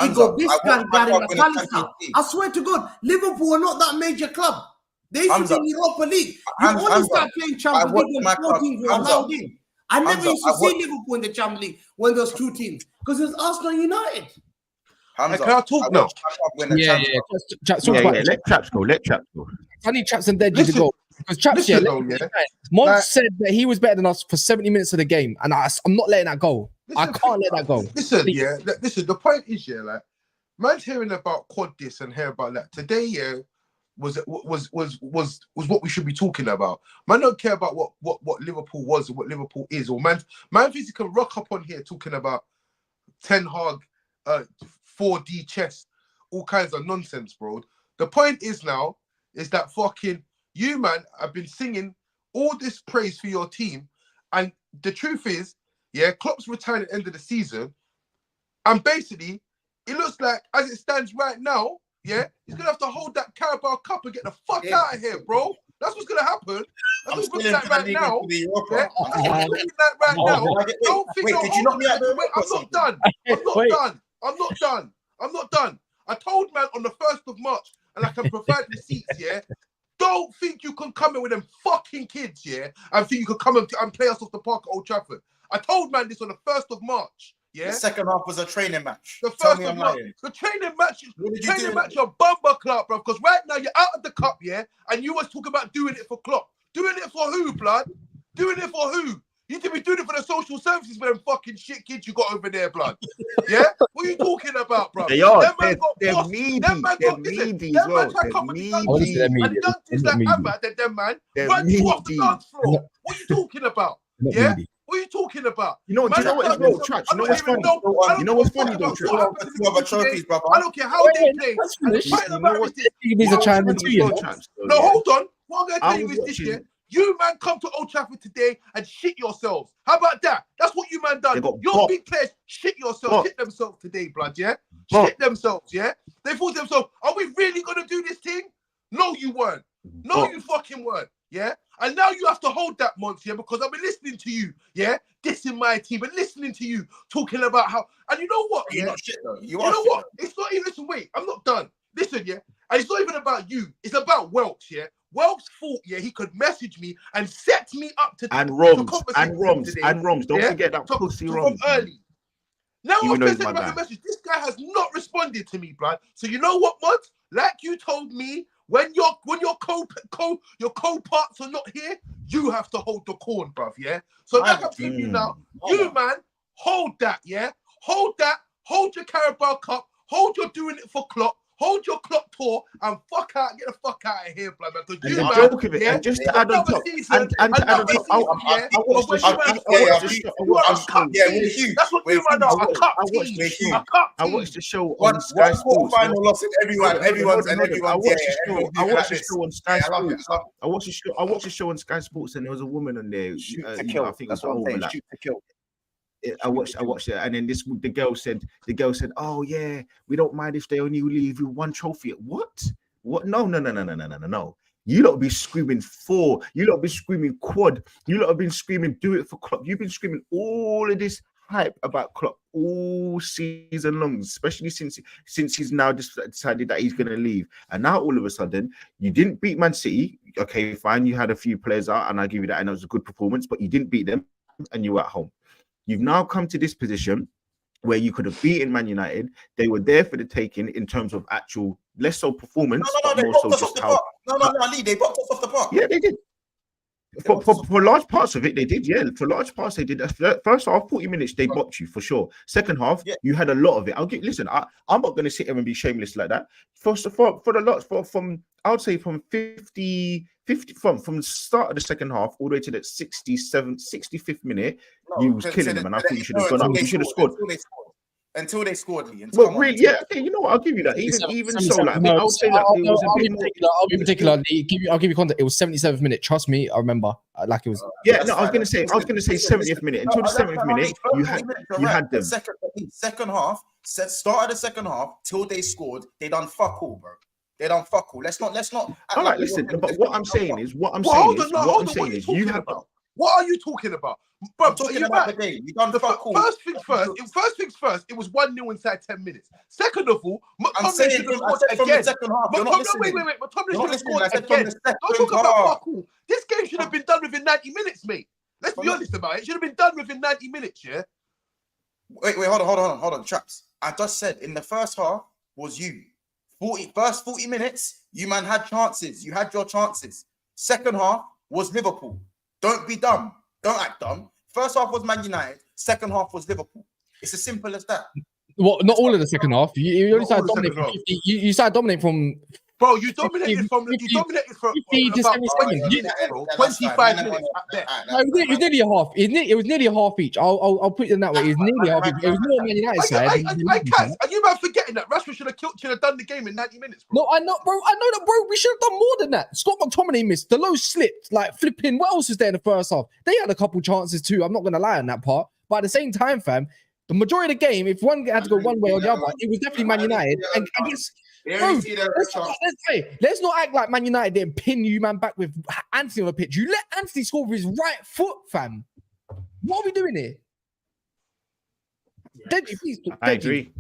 Igor Biscan, Gary McAllister. I swear to God, Liverpool were not that major club. They used to be in Europa League. You only start playing Champions League when 4 teams were allowed in. I never used to see Liverpool in the Champions League when there was 2 teams because it was Arsenal United. Can I talk now? Yeah. Let Traps go. I need Traps and Deji to go. Because Traps, Monts said that he was better than us for 70 minutes of the game, and I'm not letting that go. I can't let that go. Listen, the point is, like, man's hearing about quad this and hearing about that. Today, was what we should be talking about. Man don't care about what Liverpool was or what Liverpool is, or man thinks he can rock up on here talking about Ten Hag, 4D chess, all kinds of nonsense, bro. The point is now is that fucking you, man, have been singing all this praise for your team, and the truth is, Klopp's return at the end of the season, and basically, it looks like as it stands right now, he's gonna have to hold that Carabao Cup and get the fuck out of here, bro. That's what's gonna happen. That's what's looking like right now. Don't think did you knock me out there? I'm not done. I told man on the 1st of March, and I can provide receipts, don't think you can come in with them fucking kids, yeah, and think you can come and play us off the park at Old Trafford. I told man this on the 1st of March. Yeah. The second half was a training match. The Tell first me of I'm March. lying. The training match is What did you do? match on bumper Klopp, bro. Because right now you're out of the cup, yeah, and you was talking about doing it for Klopp. Doing it for who, blood? Doing it for who? You need to be doing it for the social services for them fucking shit kids you got over there, blood. Yeah? What are you talking about, bro? They are. Them man They're bossed. needy. Them man They're got, listen, needy them as well. man tried to They're come with the young Honestly, they're and media. the young kids They're like media. Ahmad, them man, They're run you off the needy. dance floor. What are you talking about? Not Yeah? media. What are you talking about? You know, do you know what as well, Trash? You know what's funny? You know what's funny though, Two Trash? other trophies, brother. I don't care how they play. That's And the finished. point about this is, He's a China too, you know. Trash, though, no, yeah. hold on. What I'm going to I tell you was is this, watching- yeah? You, man, come to Old Trafford today and shit yourselves. How about that? That's what you, man, done. They got Your bopped. big players shit yourselves, Bopped. shit themselves today, blood, yeah? Bopped. Shit themselves, yeah? They thought to themselves, are we really going to do this thing? No, you weren't. No, Bopped. you fucking weren't, yeah? And now you have to hold that, Monts, yeah? Because I've been listening to you, yeah? Dissing my team, but listening to you, talking about how... And you know what, You're yeah? not shit though. You You are know shit, what? It's not even, listen, wait, I'm not done. Listen, yeah? And it's not even about you. It's about Welks, yeah? Welks thought, yeah, he could message me and set me up to And to Roms, conversate and with him Roms, today, and Roms. Don't yeah? forget that to- pussy to- Roms. from early. Now Even I've though just he's sent my him back a guy. message. This guy has not responded to me, blood. So you know what, Mud? Like you told me, when your co-parts are not here, you have to hold the corn, bruv, yeah? So like I'm telling you now, you, man, hold that, yeah? Hold that, hold your Carabao Cup, hold your doing it for Klopp, hold your Klopp tour, and fuck out, get the fuck out of here, blood, because And you, the man, joke of it, yeah? and just to add on Another top, season, and to add on another top, season, yeah? I watched of when the you man- show. you are a I cup yeah, team. with you. That's what With you, man, you. are, a watched- cup I watched team. the show. A cup I team. watched the show One on Sky Sports. quarterfinal loss and everyone, I everyone's watched the show. I watched the this. show on Sky Yeah, I love it, Sports. I love it. I watched the show on Sky Sports, and there was a woman on there. Shoot to You kill. know, I think That's it was what I'm saying. overlap. Shoot to kill. I watched it, and then the girl said, "Oh yeah, we don't mind if they only leave you one trophy." What? No. You lot be screaming four. You lot be screaming quad. You lot have been screaming do it for Klopp. You've been screaming all of this hype about Klopp all season long, especially since he's now just decided that he's going to leave. And now all of a sudden, you didn't beat Man City. Okay, fine. You had a few players out, and I give you that, and it was a good performance. But you didn't beat them, and you were at home. You've now come to this position where you could have beaten Man United. They were there for the taking in terms of actual, less so performance, No, but they more boxed so us off just the how. park. No, Lee, they boxed us off the park. Yeah, they did. For large parts of it, they did. Yeah, for large parts, they did. First half, 40 minutes, they bopped you for sure. Second half, you had a lot of it. Listen, I'm not going to sit here and be shameless like that. For the lot, I would say from 50 from the start of the second half all the way to the 65th minute, you was killing them, and I thought you should have gone up. You should have scored. Until they scored, Lee. Well, really, yeah. Okay, you know what? I'll give you that. Even so, like, I would say that it was a bit more. I'll be particular. I'll give you context. It was 77th minute. Trust me, I remember. Like it was. Yeah, no, I was gonna say 70th minute. Until the 70th minute, you had them. Second half, start of the second half till they scored. They done fuck all, bro. They done fuck all. Let's not. All right, listen. But what I'm saying is, you have. What are you talking about? Bro, I'm talking about the game. You done fuck all. First things first, it was 1-0 inside 10 minutes. Second of all, McTominay should have scored again. From the second half. You're not listening. Wait. McTominay should have scored again. Don't talk about fuck all. This game should have been done within 90 minutes, mate. Let's be honest about it. It should have been done within 90 minutes, yeah? Wait, hold on, Traps. I just said in the first half was you. First 40 minutes, you man had chances. You had your chances. Second half was Liverpool. Don't be dumb. Don't act dumb. First half was Man United. Second half was Liverpool. It's as simple as that. Well, not all of the second half. You only started dominating from 50. You started dominating from. Bro, you dominated from 50 to 20 minutes, bro. 25 minutes at best. It was nearly a half. It was nearly a half each. I'll put it in that way. It was nearly a half each. It was more Man United side. Are you man forgetting that Rashford should have done the game in 90 minutes, bro? No, I know that, bro. We should have done more than that. Scott McTominay missed. The low slipped, like flipping. What else was there in the first half? They had a couple chances too. I'm not gonna lie on that part. But at the same time, fam, the majority of the game, if one had to go one way or the other, it was definitely Man United. And I guess. Bro, let's not act like Man United didn't pin you, man, back with Antony on the pitch. You let Antony score with his right foot, fam. What are we doing here? Deji, please. I agree.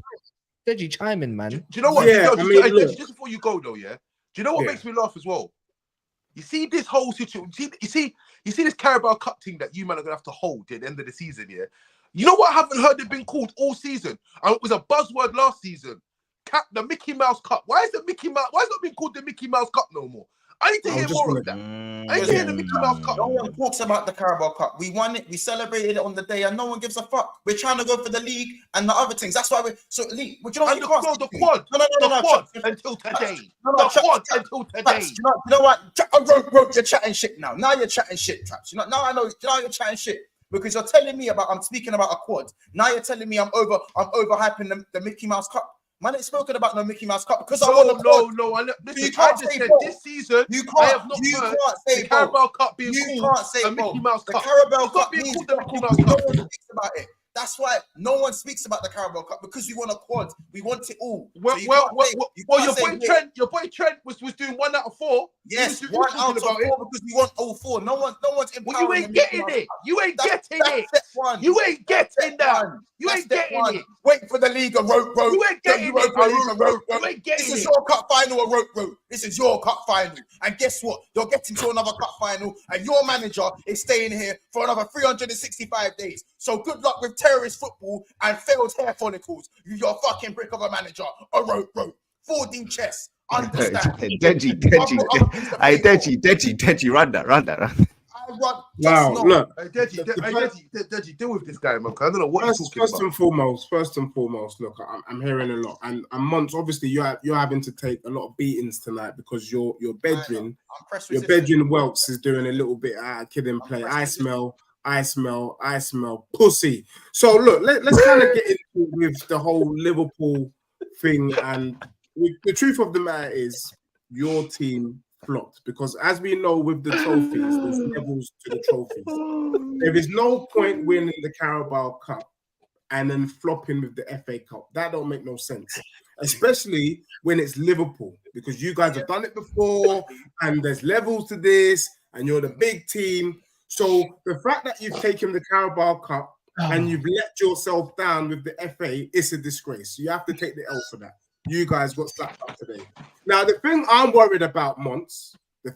Deji, chime in, man. Do you know what? Yeah, just before you go, though, yeah? Do you know what makes me laugh as well? You see this whole situation. You see this Carabao Cup thing that you man are gonna have to hold at the end of the season. Yeah. You know what I haven't heard it been called all season, and it was a buzzword last season. The Mickey Mouse Cup. Why is it Mickey Mouse? Why is it not being called the Mickey Mouse Cup no more? I need to hear more of that. I need to hear the Mickey Mouse Cup. No one talks about the Carabao Cup. We won it. We celebrated it on the day, and no one gives a fuck. We're trying to go for the league and the other things. That's why we're so league. But you know what? The quad. The quad until today. The quad until today. You know what? You're chatting shit now. Now you're chatting shit, Traps. Now I know. Now you're chatting shit. Because you're telling me I'm speaking about a quad. Now you're telling me I'm overhyping the Mickey Mouse Cup. Man, ain't spoken about no Mickey Mouse Cup because I won the quad. No. You can't say said both. This season, You I can't. have not You heard can't say the Carabao Cup being You called can't say a Mickey both. Mouse The Cup. Carabao It's not Cup being means called the Mickey Mouse no Cup. one speaks about it. That's why no one speaks about the Carabao Cup because we won a quad. We want it all. Well, your boy Trent was doing 1 out of 4. Yes, he was 1 out of 4 about it. because we want all 4. No one's empowering. Well, you ain't getting it. You ain't getting it. You ain't getting that. You ain't getting it. Wait for the league of rope. You ain't getting it. You ain't getting This is it. your cup final of rope. This is your cup final. And guess what? You're getting to another cup final, and your manager is staying here for another 365 days. So good luck with terrorist football and failed hair follicles. You're a fucking brick of a manager. A rope. 4D chess. Understand? Deji, run that. Wow, look. Deji, deal with this guy, man. I don't know what you're talking First about. and foremost, look, I'm hearing a lot, and Monts, obviously you're having to take a lot of beatings tonight because your bedroom Welts is doing a little bit kidding play. I smell pussy. So look, let's kind of get into with the whole Liverpool thing, and the truth of the matter is your team flopped because, as we know, with the trophies, there's levels to the trophies. There is no point winning the Carabao Cup and then flopping with the FA Cup. That don't make no sense, especially when it's Liverpool, because you guys have done it before and there's levels to this and you're the big team. So the fact that you've taken the Carabao Cup and you've let yourself down with the FA, it's a disgrace. You have to take the L for that. You guys got slapped up today. Now, the thing I'm worried about, Monts, is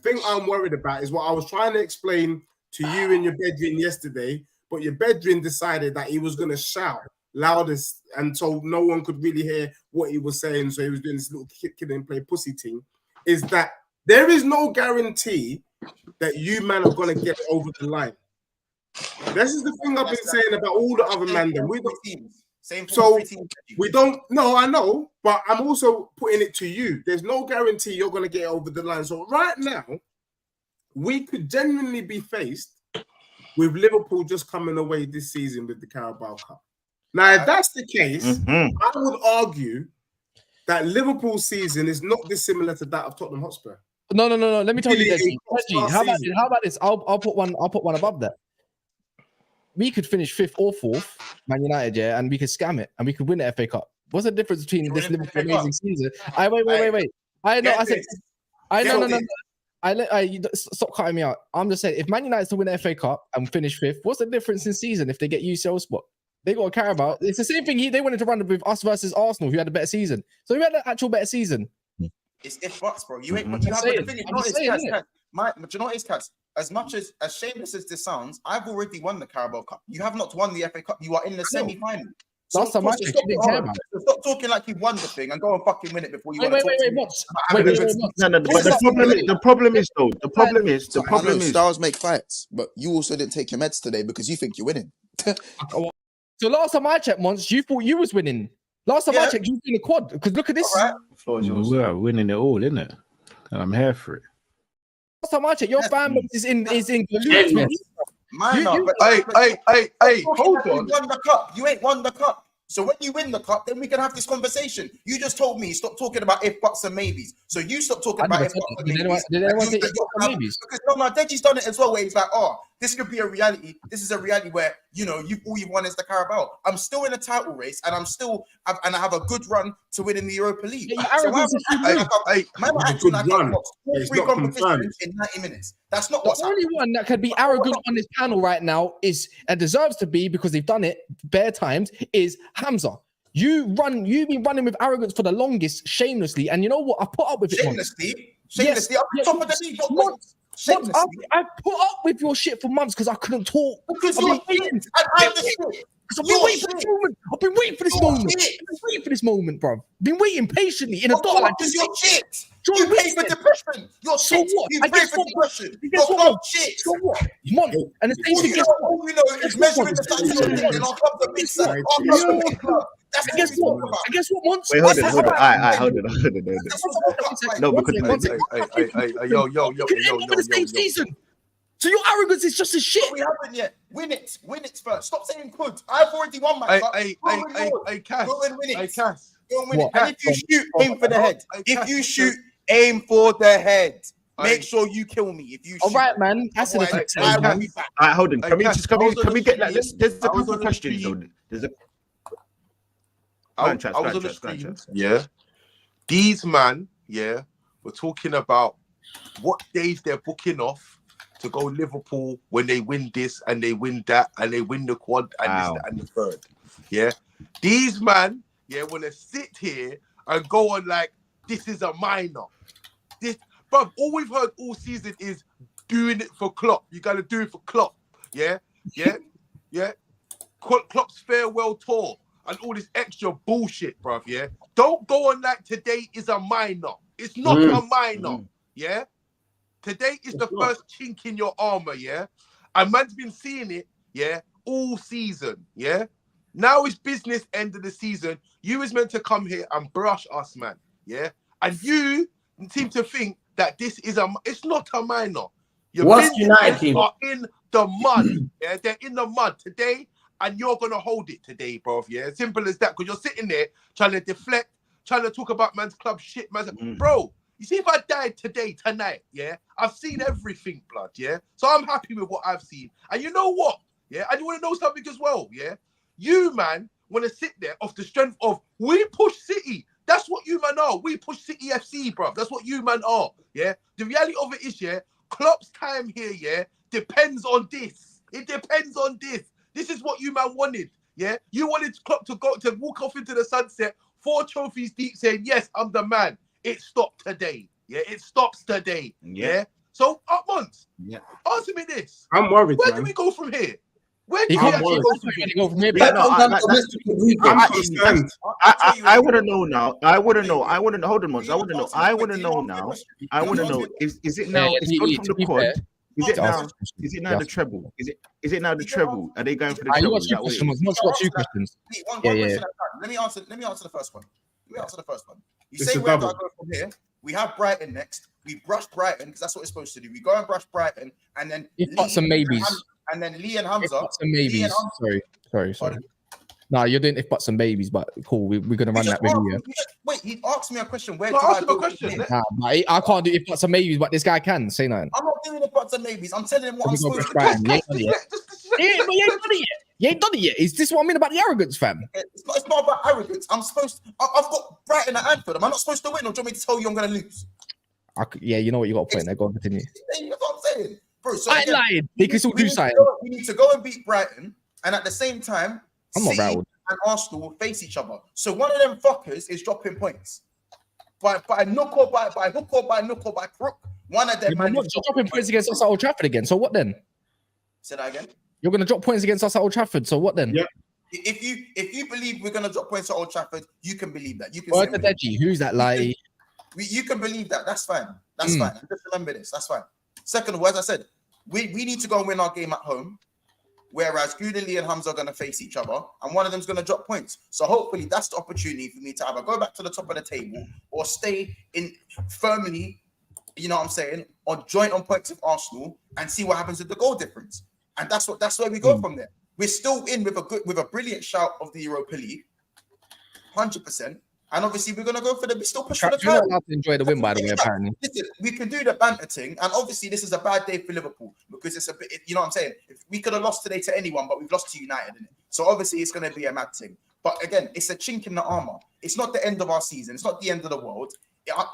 what I was trying to explain to you in your bedroom yesterday, but your bedroom decided that he was going to shout loudest, and so no one could really hear what he was saying, so he was doing this little kid and play pussy thing, is that there is no guarantee that you man are going to get over the line. This is the thing I've been saying about all the other men. We don't. No, I know, but I'm also putting it to you. There's no guarantee you're going to get over the line. So right now, we could genuinely be faced with Liverpool just coming away this season with the Carabao Cup. Now, if that's the case, I would argue that Liverpool's season is not dissimilar to that of Tottenham Hotspur. No. Let me tell you, Deji. How about this? I'll put one above that. We could finish 5th or 4th, Man United, yeah, and we could scam it and we could win the FA Cup. What's the difference between this Liverpool amazing season? Wait. Stop cutting me out. I'm just saying, if Man United to win the FA Cup and finish 5th, what's the difference in season if they get UCL spot? They got a Carabao. It's the same thing. They wanted to run with us versus Arsenal, who had a better season. So who had an actual better season? It's if buts, bro. You ain't. You have the thing. Do you know what is, Cats? As much as shameless as this sounds, I've already won the Carabao Cup. You have not won the FA Cup. You are in the semi-final. That's so much. Stop talking like you won the thing and go and fucking win it before you wait. The problem is Stars make fights, but you also didn't take your meds today because you think you're winning. So last time I checked, Monts, you thought you was winning. Last time I checked, you was in a quad. Because look at this. We are winning it all, isn't it? And I'm here for it. Last time I checked, your fan base is in Hey, hold on. You won the cup. You ain't won the cup. So when you win the cup, then we can have this conversation. You just told me stop talking about if, buts, and maybes. So you stop talking about if, buts, and maybes. Did anyone say if, buts, and maybes? Because no, Deji's done it as well, where he's like, oh, this could be a reality. This is a reality where, you know, all you've won is the Carabao. I'm still in a title race, and I have a good run to win in the Europa League. Yeah, so man, acting like I've lost all 3 competitions in 90 minutes. That's not what's happening. The only one that could be arrogant on this panel right now is, and deserves to be because they've done it bare times, is Hamza. You've been running with arrogance for the longest, shamelessly, and you know what? I put up with it. Shamelessly. Yes. I'm top of the league. shamelessly. I put up with your shit for months because I couldn't talk. Because I've you're been waiting. shit. And I'm the shit. I've been waiting for this moment. I've been waiting for this You're moment. shit. I've been waiting for this moment, bro. Been waiting patiently in a dark. Like, Because you're shit. John You pay Wick for said. depression. You're So shit. what? You I pay guess for what? depression. I You're guess what? club shit. So what? Mon, and the same All thing. you Guess know, what? all you know is measuring the size of your dick and our club's a big size. Our club's a big club. That's And what guess we talk what? about. And guess what, Monts? Wait, hold on. All right, hold on. This was World Cup fight. No, because Yo, You can end up in the same season. So your arrogance is just as shit. We haven't yet. Win it first. Stop saying could. I've already won my cup. Hey, Cass. Go and win it. Hey, Cass. Go and win it. What? And if you shoot, aim for the head. If you shoot, aim for the head. Make sure you kill me. If you shoot. All right, man. That's an Otherwise, effect. I will be back. All right, hold on. Can we Cass, get like this? There's a I was couple on the questions. stream. Though. There's a. I was on the stream. Yeah. These man, yeah, were talking about what days they're booking off to go Liverpool when they win this and they win that and they win the quad and this that, and the third. Yeah. These man, yeah, want to sit here and go on like this is a minor. This, but all we've heard all season is doing it for Klopp. You gotta do it for Klopp. Yeah, yeah, yeah. Klopp's farewell tour and all this extra bullshit, bruv. Yeah. Don't go on like today is a minor. It's not a minor. Yeah. Today is the first chink in your armor. Yeah. And man's been seeing it. Yeah. All season. Yeah. Now it's business end of the season. You is meant to come here and brush us, man. Yeah. And you seem to think that this is it's not a minor. Your What's United team? are in the mud. Yeah. They're in the mud today. And you're going to hold it today, bro. Yeah, simple as that. Because you're sitting there trying to deflect, trying to talk about man's club shit. Bro, you see if I died tonight, yeah, I've seen everything, blood, yeah? So I'm happy with what I've seen. And you know what? Yeah, I want to know something as well, yeah? You, man, want to sit there off the strength of, we push City. That's what you, man, are. We push City FC, bro. That's what you, man, are, yeah? The reality of it is, yeah, Klopp's time here, yeah, depends on this. It depends on this. This is what you man wanted, yeah? You wanted Klopp to walk off into the sunset, 4 trophies deep, saying, yes, I'm the man. It stopped today, yeah? It stops today, yeah? So, up Monts, answer me this. I'm worried, Where man. do we go from here? Where do You we can't actually go from here? I'm concerned. I want to know now. I want to know. Hold on, Monts. I want to know. I want to know now. I want to know. Is it now? It's gone from the quad. Is it now the treble? Is it now the treble? Are they going for the treble? You got 2 questions. Monts got 2 questions. One question. Let me answer the first one. You say where do I go from here? We have Brighton next. We brush Brighton because that's what we're supposed to do. We go and brush Brighton, and then some maybes. And then Lee and Hamza. Some maybes. Sorry. No, you're doing if buts and babies, but cool. We're gonna run that with you. Wait, he asked me a question. Where No, do ask I him go a question. from here? Nah, I can't do if buts and maybes, but this guy can say nothing. I'm not doing the buts and maybes. I'm telling him what I'm supposed to do. Brighton. You ain't done it yet. You ain't done it yet. Is this what I mean about the arrogance, fam? It's not about arrogance. I've got Brighton at Anfield. Am I not supposed to win, or do you want me to tell you I'm going to lose? Yeah, you know what you got a point there. Go on, continue. That's what I'm saying, bro. So I ain't lying. They can still do something. We need to go and beat Brighton, and at the same time, I'm not City rattled. and Arsenal will face each other. So one of them fuckers is dropping points. By hook or by crook, one of them. You're dropping points against us at Old Trafford again. So what then? Say that again. You're gonna drop points against us at Old Trafford. So what then? Yeah. If you believe we're gonna drop points at Old Trafford, you can believe that. You can. Word to Deji. Who's that lie? You can believe that. That's fine. That's fine. Just remember this. That's fine. Second of all, as I said, we need to go and win our game at home. Whereas Goodley and Hamza are going to face each other, and one of them's going to drop points. So hopefully that's the opportunity for me to either go back to the top of the table or stay in firmly, you know what I'm saying, or joint on points with Arsenal and see what happens with the goal difference. And that's where we go from there. We're still in with a brilliant shout of the Europa League, 100%. And obviously, we're going to go for we still push for the You're not allowed to enjoy the win, by the way, apparently. Listen, we can do the banter thing. And obviously, this is a bad day for Liverpool because it's a bit, you know what I'm saying? If we could have lost today to anyone, but we've lost to United, innit? So obviously, it's going to be a mad thing. But again, it's a chink in the armor. It's not the end of our season. It's not the end of the world.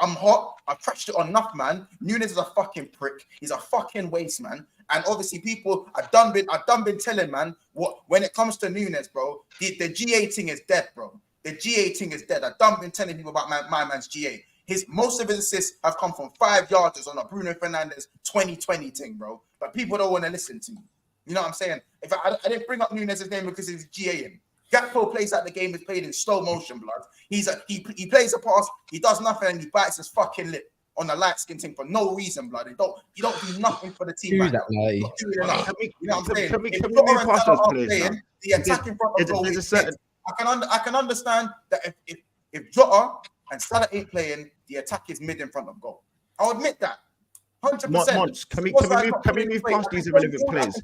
I'm hot. I've trashed it on enough, man. Nunes is a fucking prick. He's a fucking waste, man. And obviously, people, I've done been telling, man, what when it comes to Nunes, bro, the GA thing is dead, bro. The GA thing is dead. I've done been telling people about my man's GA. Most of his assists have come from 5 yarders on a Bruno Fernandes 2020 thing, bro. But people don't want to listen to me. You know what I'm saying? If I didn't bring up Nunez's name because he's GAing. Gakpo plays like the game is played in slow motion, blood. He plays a pass, he does nothing, and he bites his fucking lip on the light skin thing for no reason, blood. You don't do nothing for the team. Right now. You know what I'm saying? The attacking front of goal is certain. I can understand that if Jota and Salah ain't playing, the attack is mid in front of goal. I'll admit that. 100%. Monts, can we move past these irrelevant players?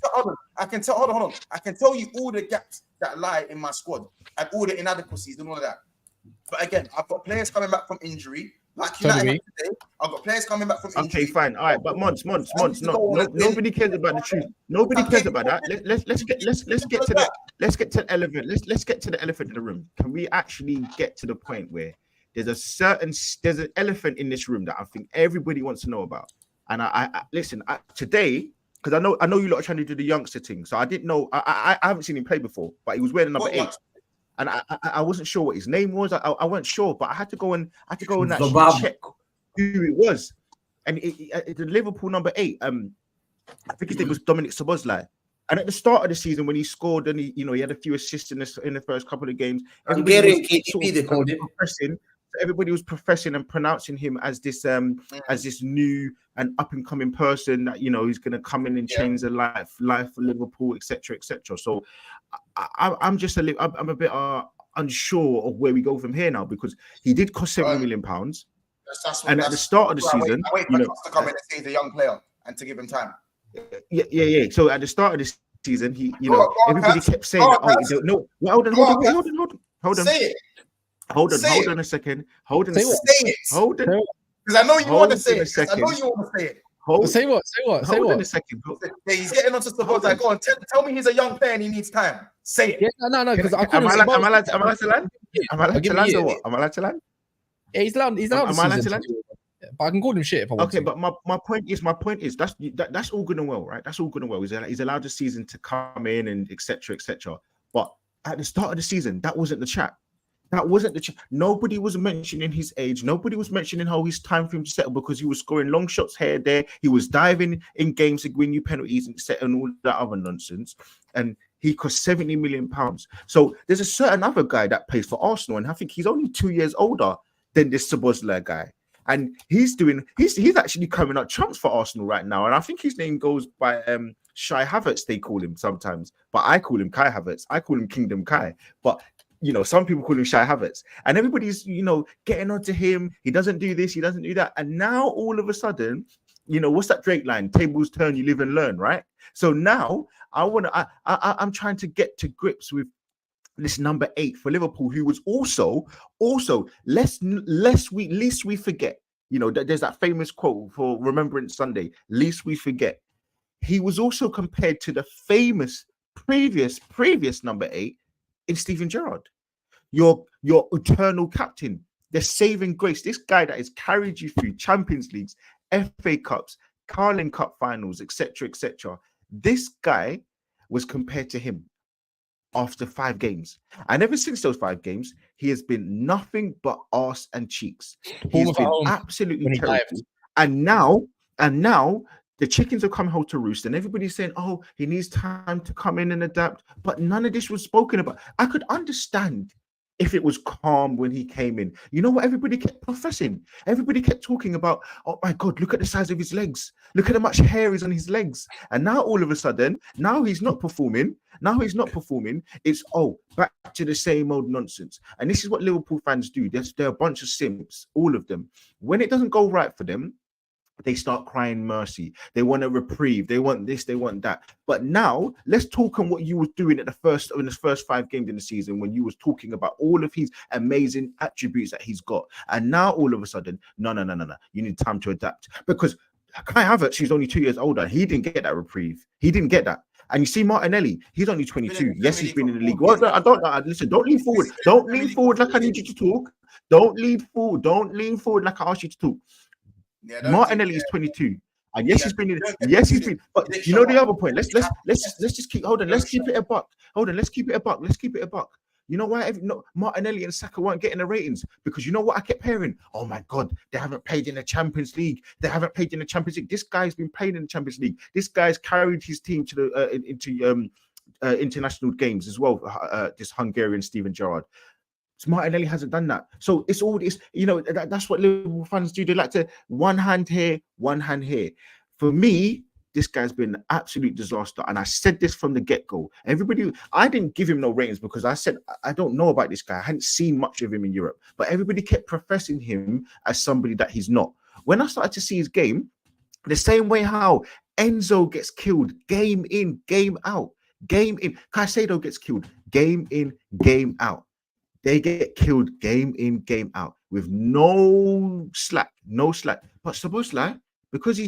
I can tell you all the gaps that lie in my squad and all the inadequacies and all of that. But again, I've got players coming back from injury. Like United today, I've got players coming back from injury. Okay, fine. All right, but Monts, nobody cares about the truth. Nobody cares about that. Let's get to the let's get to the elephant in the room. Can we actually get to the point where there's an elephant in this room that I think everybody wants to know about? And I listen today, because I know you lot are trying to do the youngster thing. So I didn't know. I haven't seen him play before, but he was wearing number 8, and I wasn't sure what his name was. I wasn't sure, but I had to go and actually check who it was. And the Liverpool number 8. I think his name was Dominic Szbozo. And at the start of the season, when he scored and he had a few assists in the first couple of games, everybody was professing and pronouncing him as this new and up and coming person that he's going to come in and change the life for Liverpool, etc. So I'm just I'm a bit unsure of where we go from here now, because he did cost £70 million, and at the start of the season, I wait for us to come in and say he's a young player and to give him time. Yeah. So at the start of the season, everybody kept saying, hold on. Say it. Hold on a second. Hold on. Because I know you want to say it. Say what? Hold on a second. Yeah, he's getting onto Szbozo. Like, go on, tell me he's a young player and he needs time. Say it. Yeah, no. Because am I allowed to land? Am I allowed to land? Yeah, he's allowed. Am I allowed to land? But I can call him shit if I want to. But my point is that's all good and well, right? That's all good and well. He's allowed the season to come in and etc. But at the start of the season, that wasn't the chat. Nobody was mentioning his age. Nobody was mentioning how it's time for him to settle, because he was scoring long shots here, there. He was diving in games to win you penalties and all that other nonsense. And he cost £70 million. So there's a certain other guy that plays for Arsenal, and I think he's only 2 years older than this Szbozo guy. And he's actually coming up trumps for Arsenal right now. And I think his name goes by Shai Havertz, they call him sometimes. But I call him Kai Havertz. I call him Kingdom Kai. But some people call him Shai Havertz, and everybody's, getting onto him. He doesn't do this, he doesn't do that. And now all of a sudden, what's that Drake line? Tables turn, you live and learn, right? So now I'm trying to get to grips with this number 8 for Liverpool, who was also lest we forget, there's that famous quote for Remembrance Sunday, least we forget. He was also compared to the famous previous number 8 in Steven Gerrard, your eternal captain, the saving grace, this guy that has carried you through Champions Leagues, FA Cups, Carling Cup finals, etc. This guy was compared to him after 5 games. And ever since those 5 games, he has been nothing but arse and cheeks. He's been absolutely terrible. And now the chickens are coming home to roost, and everybody's saying, oh, he needs time to come in and adapt. But none of this was spoken about. I could understand if it was calm when he came in. You know what everybody kept professing? Everybody kept talking about, oh my God, look at the size of his legs. Look at how much hair is on his legs. And now all of a sudden, now he's not performing. It's, back to the same old nonsense. And this is what Liverpool fans do. They're a bunch of simps, all of them. When it doesn't go right for them, they start crying mercy. They want a reprieve. They want this. They want that. But now let's talk on what you was doing in the first 5 games in the season, when you was talking about all of his amazing attributes that he's got. And now all of a sudden, no. You need time to adapt, because Kai Havertz, who's only 2 years older, he didn't get that reprieve. He didn't get that. And you see Martinelli, he's only 22. Yes, he's been in the league. Well, I don't listen. Don't lean forward. Don't lean forward like I need you to talk. Don't lean forward like I asked you to talk. Yeah, Martinelli is 22, and he's been. But the other point. Let's just keep. Hold on. Let's keep it a buck. You know why? No, Martinelli and Saka weren't getting the ratings because you know what I kept hearing? Oh my God, they haven't played in the Champions League. They haven't played in the Champions League. This guy's been playing in the Champions League. This guy's carried his team to the into international games as well. This Hungarian Steven Gerrard. Martinelli hasn't done that. So it's all this, that's what Liverpool fans do. They like to one hand here, one hand here. For me, this guy's been an absolute disaster. And I said this from the get-go. I didn't give him no ratings because I said, I don't know about this guy. I hadn't seen much of him in Europe. But everybody kept professing him as somebody that he's not. When I started to see his game, the same way how Enzo gets killed game in, game out. Game in. Caicedo gets killed game in, game out. They get killed game in, game out with no slack. But Szbozo, because he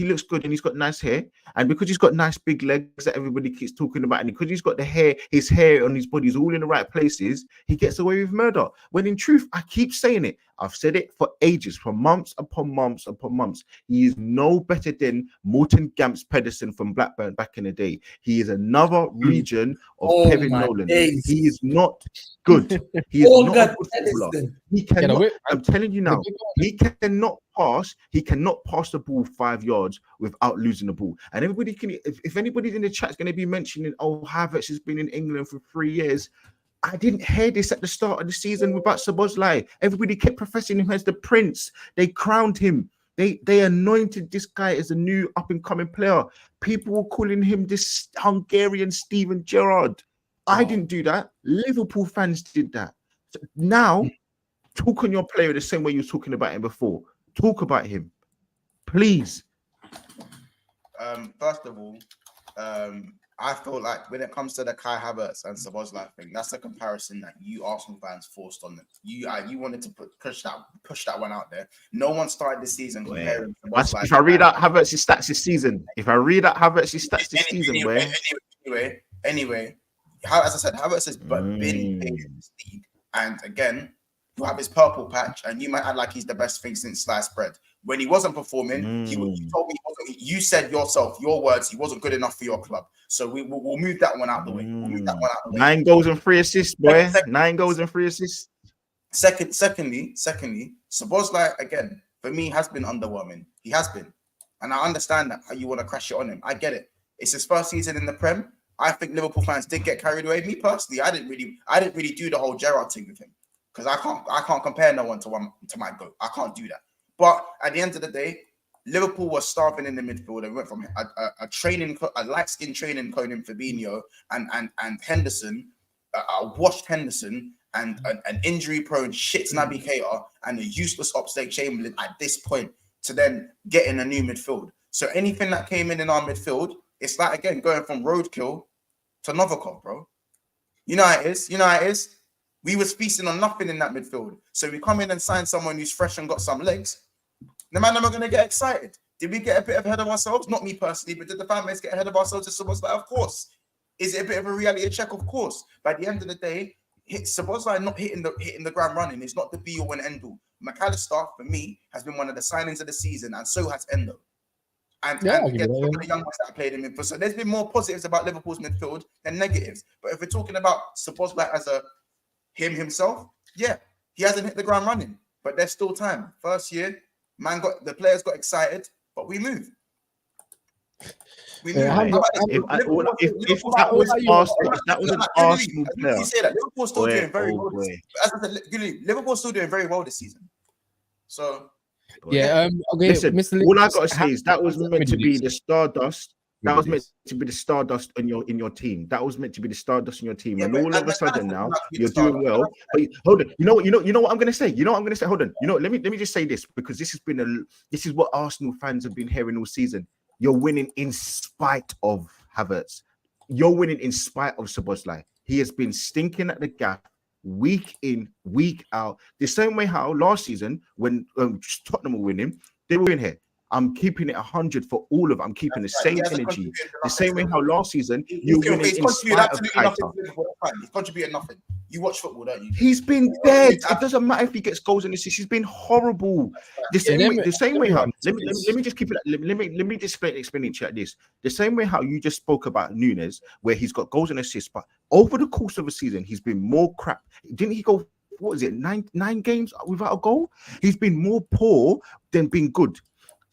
looks good and he's got nice hair, and because he's got nice big legs that everybody keeps talking about, and because he's got his hair on his body is all in the right places, he gets away with murder. When in truth, I keep saying it. I've said it for ages, for months upon months upon months. He is no better than Morton Gamps Pedersen from Blackburn back in the day. He is another region of Kevin Nolan. Days. He is not good. He is not a good footballer. He cannot. I'm telling you now, he cannot pass. He cannot pass the ball 5 yards without losing the ball. And everybody can. If anybody's in the chat is going to be mentioning, oh, Havertz has been in England for 3 years. I didn't hear this at the start of the season about Szbozo. Everybody kept professing him as the prince. They crowned him. They anointed this guy as a new up-and-coming player. People were calling him this Hungarian Steven Gerrard. I didn't do that. Liverpool fans did that. So now, talk on your player the same way you were talking about him before. Talk about him, please. First of all, I feel like when it comes to the Kai Havertz and Szbozo thing, that's a comparison that you Arsenal fans forced on them. You wanted to push that one out there. No one started this season comparing. If I read out Havertz's stats this season, Anyway, as I said, Havertz has been paid in this league, and again, you have his purple patch, and you might act like he's the best thing since sliced bread. When he wasn't performing, you told me you said yourself, your words, he wasn't good enough for your club. So we'll move that one out the way. 9 goals and 3 assists, boy. 9 goals and 3 assists. Secondly, Szbozo again for me has been underwhelming. He has been, and I understand that how you want to crash it on him. I get it. It's his first season in the Prem. I think Liverpool fans did get carried away. Me personally, I didn't really do the whole Gerrard thing with him because I can't compare no one to my goat. I can't do that. But at the end of the day, Liverpool was starving in the midfield and went from a light-skinned training cone in Fabinho and Henderson, a washed Henderson, and an injury-prone shit Naby Keita and a useless Oxlade-Chamberlain at this point to then getting a new midfield. So anything that came in our midfield, it's like, again, going from roadkill to Novikov, bro. You know how it is. We was feasting on nothing in that midfield. So we come in and sign someone who's fresh and got some legs. The man, am I going to get excited? Did we get a bit ahead of ourselves? Not me personally, but did the fan base get ahead of ourselves? Of course. Is it a bit of a reality check? Of course. By the end of the day, Szbozo not hitting the ground running. It's not the be-all and end-all. McAllister, for me, has been one of the signings of the season, and so has Endo. And again, some of the young ones that played in midfield. So there's been more positives about Liverpool's midfield than negatives. But if we're talking about Szbozo as him himself, yeah, he hasn't hit the ground running. But there's still time. First year, the players got excited, but we move. If that was an Arsenal player, you say that Liverpool's still doing very well. As I said, Liverpool's still doing very well this season. So okay, listen, Mr. all I gotta say is that was meant to be the stardust. That was meant to be the stardust in your team. That was meant to be the stardust in your team. Yeah, and all of a sudden now you're doing well. But hold on, you know what I'm gonna say. Hold on. Let me just say this because this is what Arsenal fans have been hearing all season. You're winning in spite of Havertz. You're winning in spite of Szbozo. He has been stinking at the gap week in, week out. The same way how last season when Tottenham were winning, they were in here. I'm keeping it 100 for all of them. I'm keeping the same energy. The same way how last season you're winning in spite of Keita. He's contributed nothing. You watch football, don't you? He's been dead. It doesn't matter if he gets goals and assists. He's been horrible. The same way how let me just keep it. Let me just explain it to you like this. The same way how you just spoke about Nunes, where he's got goals and assists, but over the course of a season, he's been more crap. Didn't he go? What is it? Nine games without a goal. He's been more poor than being good.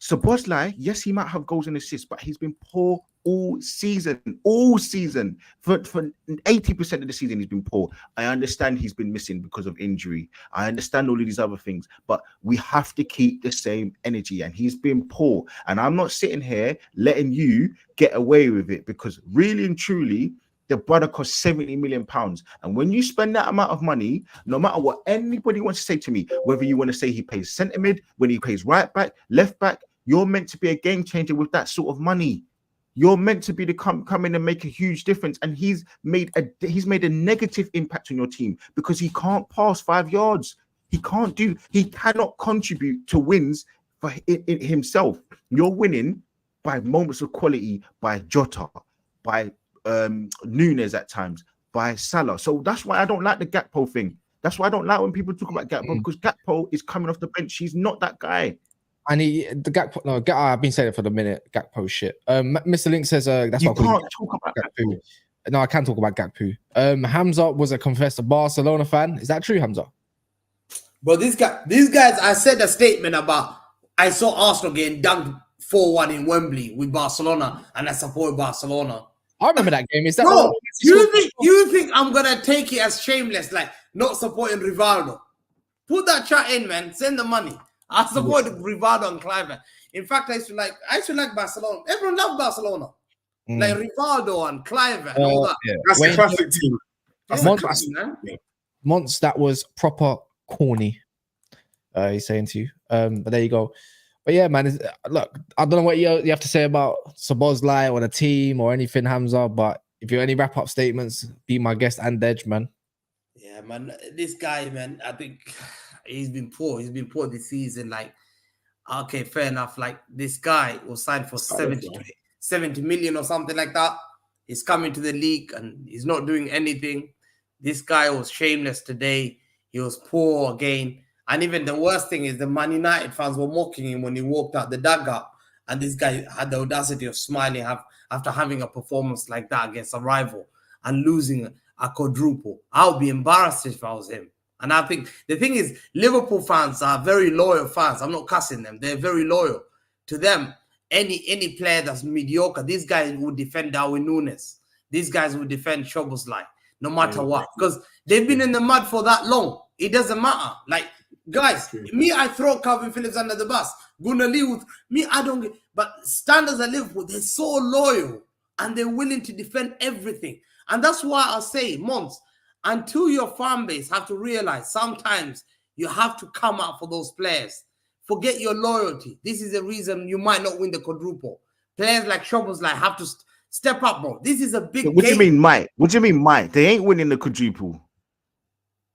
Szbozo, yes, he might have goals and assists, but he's been poor all season. For 80% of the season, he's been poor. I understand he's been missing because of injury. I understand all of these other things, but we have to keep the same energy, and he's been poor. And I'm not sitting here letting you get away with it, because really and truly, the brother costs 70 million pounds. And when you spend that amount of money, no matter what anybody wants to say to me, whether you want to say he pays centre mid, when he pays right back, left back, you're meant to be a game changer with that sort of money. You're meant to be to come in and make a huge difference. And he's made a negative impact on your team because he can't pass 5 yards. He cannot contribute to wins for himself. You're winning by moments of quality, by Jota, by Nunes at times, by Salah. So that's why I don't like the Gakpo thing. That's why I don't like when people talk about Gakpo, because Gakpo is coming off the bench. He's not that guy. And I've been saying it for the minute. Gakpo shit. Mr. Link says that's you what I can't talk about Gakpo. No, I can talk about Gakpo. Hamza was a confessed Barcelona fan. Is that true, Hamza? But these guys, I said a statement about I saw Arsenal getting dunked 4-1 in Wembley with Barcelona, and I support Barcelona. I remember that game. Is that no? You think I'm gonna take it as shameless, like not supporting Rivaldo? Put that chat in, man. Send the money. I support Rivaldo and Clive. In fact, I used to like Barcelona. Everyone loved Barcelona. Like Rivaldo and Clive and all that. Yeah. That's a classic team. That's a classic, man. Monts, that was proper corny. He's saying to you. But there you go. But yeah, man. Look, I don't know what you have to say about Szbozo or the team or anything, Hamza. But if you have any wrap-up statements, be my guest and Dej, man. Yeah, man. This guy, man, I think he's been poor. He's been poor this season. Like, okay, fair enough. Like, this guy was signed for 70 million or something like that. He's coming to the league and he's not doing anything. This guy was shameless today. He was poor again. And even the worst thing is the Man United fans were mocking him when he walked out the dugout. And this guy had the audacity of smiling after having a performance like that against a rival and losing a quadruple. I would be embarrassed if I was him. And I think the thing is, Liverpool fans are very loyal fans. I'm not cussing them. They're very loyal. To them, any player that's mediocre, these guys would defend Darwin Núñez. These guys would defend Szbozo, no matter what. Because they've been in the mud for that long. It doesn't matter. Like, guys, me, I throw Calvin Phillips under the bus. Gunnar Lee, me, I don't get. But standards at Liverpool, they're so loyal and they're willing to defend everything. And that's why I say, Monts, until your fan base have to realize sometimes you have to come out for those players. Forget your loyalty. This is the reason you might not win the quadruple. Players like Szbozo have to step up, bro. This is a big game. What do you mean, Mike? What do you mean, Mike? They ain't winning the quadruple.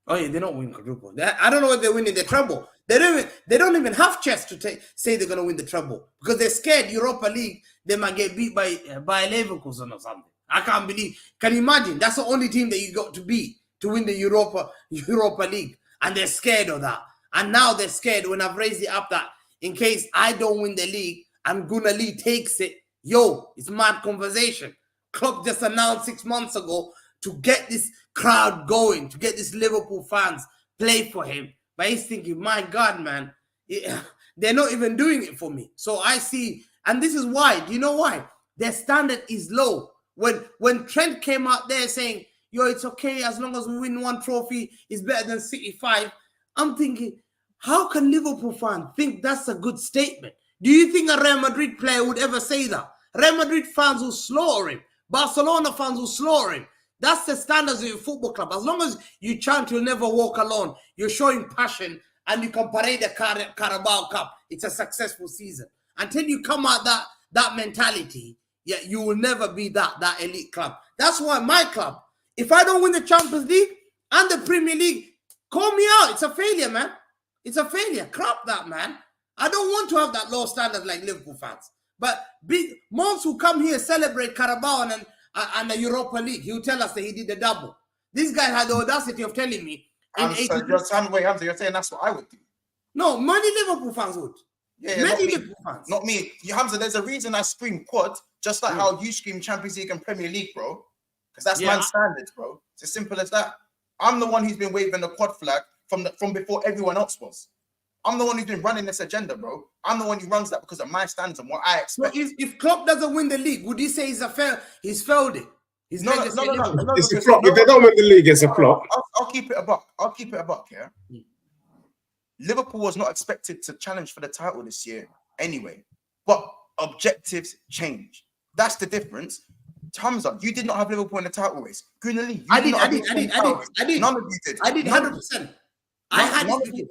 Oh yeah, they don't win quadruple. I don't know if they're winning the treble. They don't even have chest to say they're gonna win the treble because they're scared Europa League they might get beat by Leverkusen or something. I can't believe. Can you imagine? That's the only team that you got to beat to win the Europa League, and they're scared of that. And now they're scared when I've raised it up that in case I don't win the league and Gunnar Lee takes it, it's mad conversation. Klopp just announced 6 months ago to get this crowd going, to get these Liverpool fans play for him. But he's thinking, my God, man, they're not even doing it for me. So I see, and this is why. Do you know why? Their standard is low. When Trent came out there saying, it's okay as long as we win 1 trophy, it's better than City 5. I'm thinking, how can Liverpool fans think that's a good statement? Do you think a Real Madrid player would ever say that? Real Madrid fans will slaughter him. Barcelona fans will slaughter him. That's the standards of your football club. As long as you chant you'll never walk alone, you're showing passion, and you can parade the Carabao Cup, it's a successful season. Until you come out that mentality, you will never be that elite club. That's why my club, if I don't win the Champions League and the Premier League, call me out. It's a failure, man. It's a failure. Crap that, man. I don't want to have that low standard like Liverpool fans. But Monts who come here celebrate Carabao and the Europa League, he'll tell us that he did the double. This guy had the audacity of telling me. Hamza, you're saying that's what I would do. No, many Liverpool fans would. Yeah, many Liverpool fans. Not me. Hamza, there's a reason I scream quad, just like how you scream Champions League and Premier League, bro. Because that's man's standards, bro. It's as simple as that. I'm the one who's been waving the quad flag from before everyone else was. I'm the one who's been running this agenda, bro. I'm the one who runs that because of my standards and what I expect. But if Klopp doesn't win the league, would you say he's failed it? No. It's a flop. If they don't win the league, it's a flop. I'll keep it a buck. Yeah. Liverpool was not expected to challenge for the title this year anyway, but objectives change. That's the difference. Hamza, you did not have Liverpool in the title race. Greenlee, I did. None of you did. I did 100%.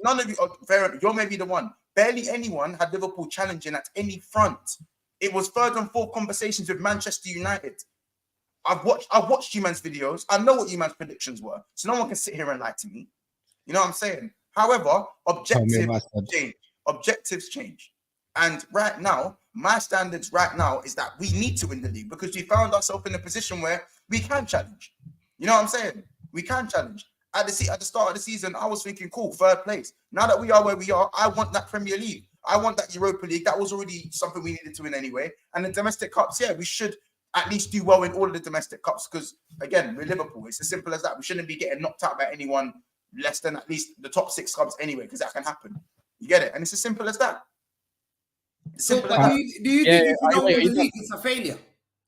None of you. Fair enough. You're maybe the one. Barely anyone had Liverpool challenging at any front. It was third and fourth conversations with Manchester United. I've watched you man's videos. I know what you man's predictions were. So no one can sit here and lie to me. You know what I'm saying? However, objectives change. And right now, my standards right now is that we need to win the league because we found ourselves in a position where we can challenge. You know what I'm saying? We can challenge. At the start of the season, I was thinking, cool, third place. Now that we are where we are, I want that Premier League. I want that Europa League. That was already something we needed to win anyway. And the domestic cups, yeah, we should at least do well in all of the domestic cups because, again, we're Liverpool. It's as simple as that. We shouldn't be getting knocked out by anyone less than at least the top 6 clubs anyway because that can happen. You get it? And it's as simple as that. Do you think if you don't win the league, it's a failure?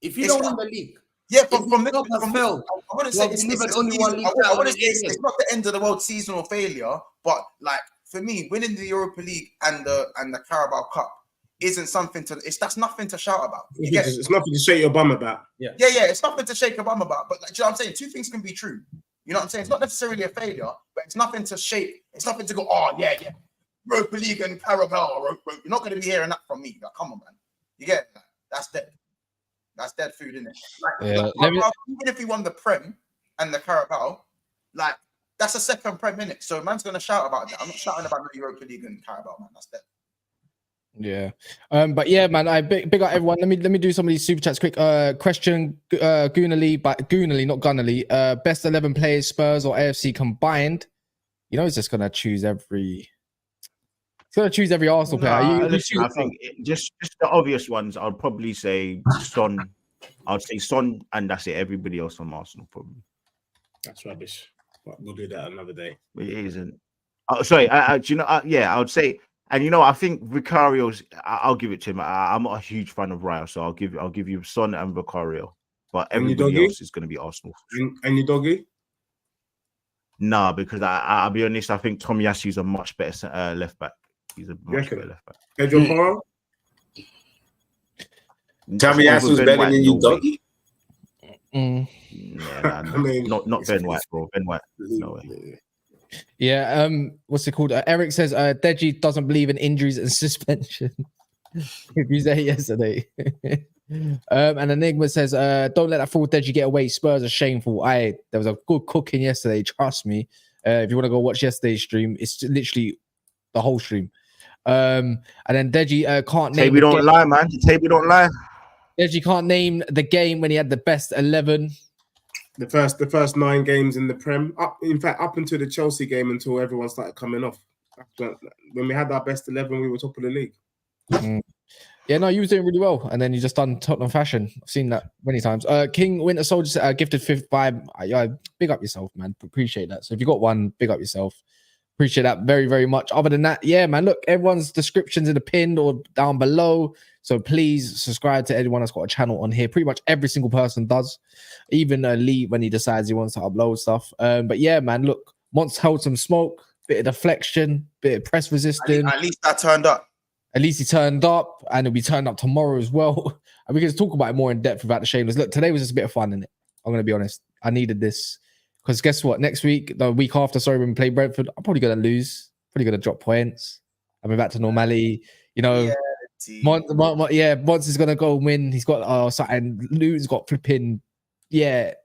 If you don't win the league? Yeah, from this, I want to say it's not the end of the world seasonal failure, but like for me, winning the Europa League and the Carabao Cup isn't something to. That's nothing to shout about. It's nothing to shake your bum about. Yeah. It's nothing to shake your bum about. But like, do you know what I'm saying? Two things can be true. You know what I'm saying? It's not necessarily a failure, but it's nothing to shake. It's nothing to go. Oh yeah. Europa League and Carabao. You're not going to be hearing that from me. Like, come on, man. You get it? That's dead. That's dead food, isn't it? Even if we won the Prem and the Carabao, like that's a second Prem minute. So man's gonna shout about that. I'm not shouting about the Europa League and Carabao, man. That's dead. Yeah. But yeah, man, I big up everyone. Let me do some of these super chats quick. Question Goonally, but Goonally, not Gunnally. Best 11 players, Spurs or AFC combined. You know, it's just gonna choose every. It's gonna choose every Arsenal player. Listen, I think just the obvious ones. I'd probably say Son. I'd say Son, and that's it. Everybody else from Arsenal, probably. That's rubbish. But we'll do that another day. It isn't. Sorry. Do you know? Yeah, I would say. And you know, I think Vicario's. I'll give it to him. I'm not a huge fan of Raya, so I'll give you Son and Vicario. But everybody else is going to be Arsenal. And your doggy? Nah, because I'll be honest. I think Tomiyasu's a much better left back. He's a much better left back. Pedro Porro? Tomiyasu's better than you, doggy? Yeah, not Ben White, bro. Ben White, no way. Yeah, what's it called? Eric says Deji doesn't believe in injuries and suspension. You said yesterday. And Enigma says, don't let that fool Deji get away. Spurs are shameful. There was a good cooking yesterday, trust me. If you want to go watch yesterday's stream, it's literally the whole stream. And then Deji can't name. Taby don't lie, man. Taby don't lie. Deji can't name the game when he had the best 11. The first 9 games in the Prem. In fact, up until the Chelsea game, until everyone started coming off. When we had our best 11, we were top of the league. Yeah, no, you was doing really well, and then you just done Tottenham fashion. I've seen that many times. King Winter Soldier gifted 5th vibe. Big up yourself, man. Appreciate that. So if you got one, big up yourself. Appreciate that very, very much. Other than that, yeah, man, look, everyone's descriptions in the pinned or down below. So please subscribe to anyone that's got a channel on here. Pretty much every single person does. Even Lee when he decides he wants to upload stuff. But yeah, man, look, Monts held some smoke, bit of deflection, bit of press resistance. At least that turned up. At least he turned up, and it'll be turned up tomorrow as well. And we can talk about it more in depth about the Shameless. Look, today was just a bit of fun, innit? I'm going to be honest. I needed this. Because guess what? Next week, the week after, when we play Brentford, I'm probably going to lose. Probably going to drop points. I'll be back to normality. You know, Monts is going to go and win. He's got something. Lou's got flipping. Yeah.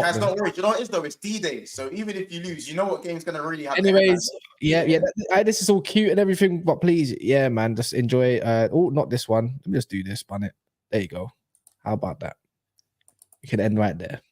Guys, don't worry. You know what it is, though? It's D-Day. So even if you lose, you know what game's going to really happen. Anyways, this is all cute and everything. But please, yeah, man, just enjoy. Not this one. Let me just do this, bun it. There you go. How about that? We can end right there.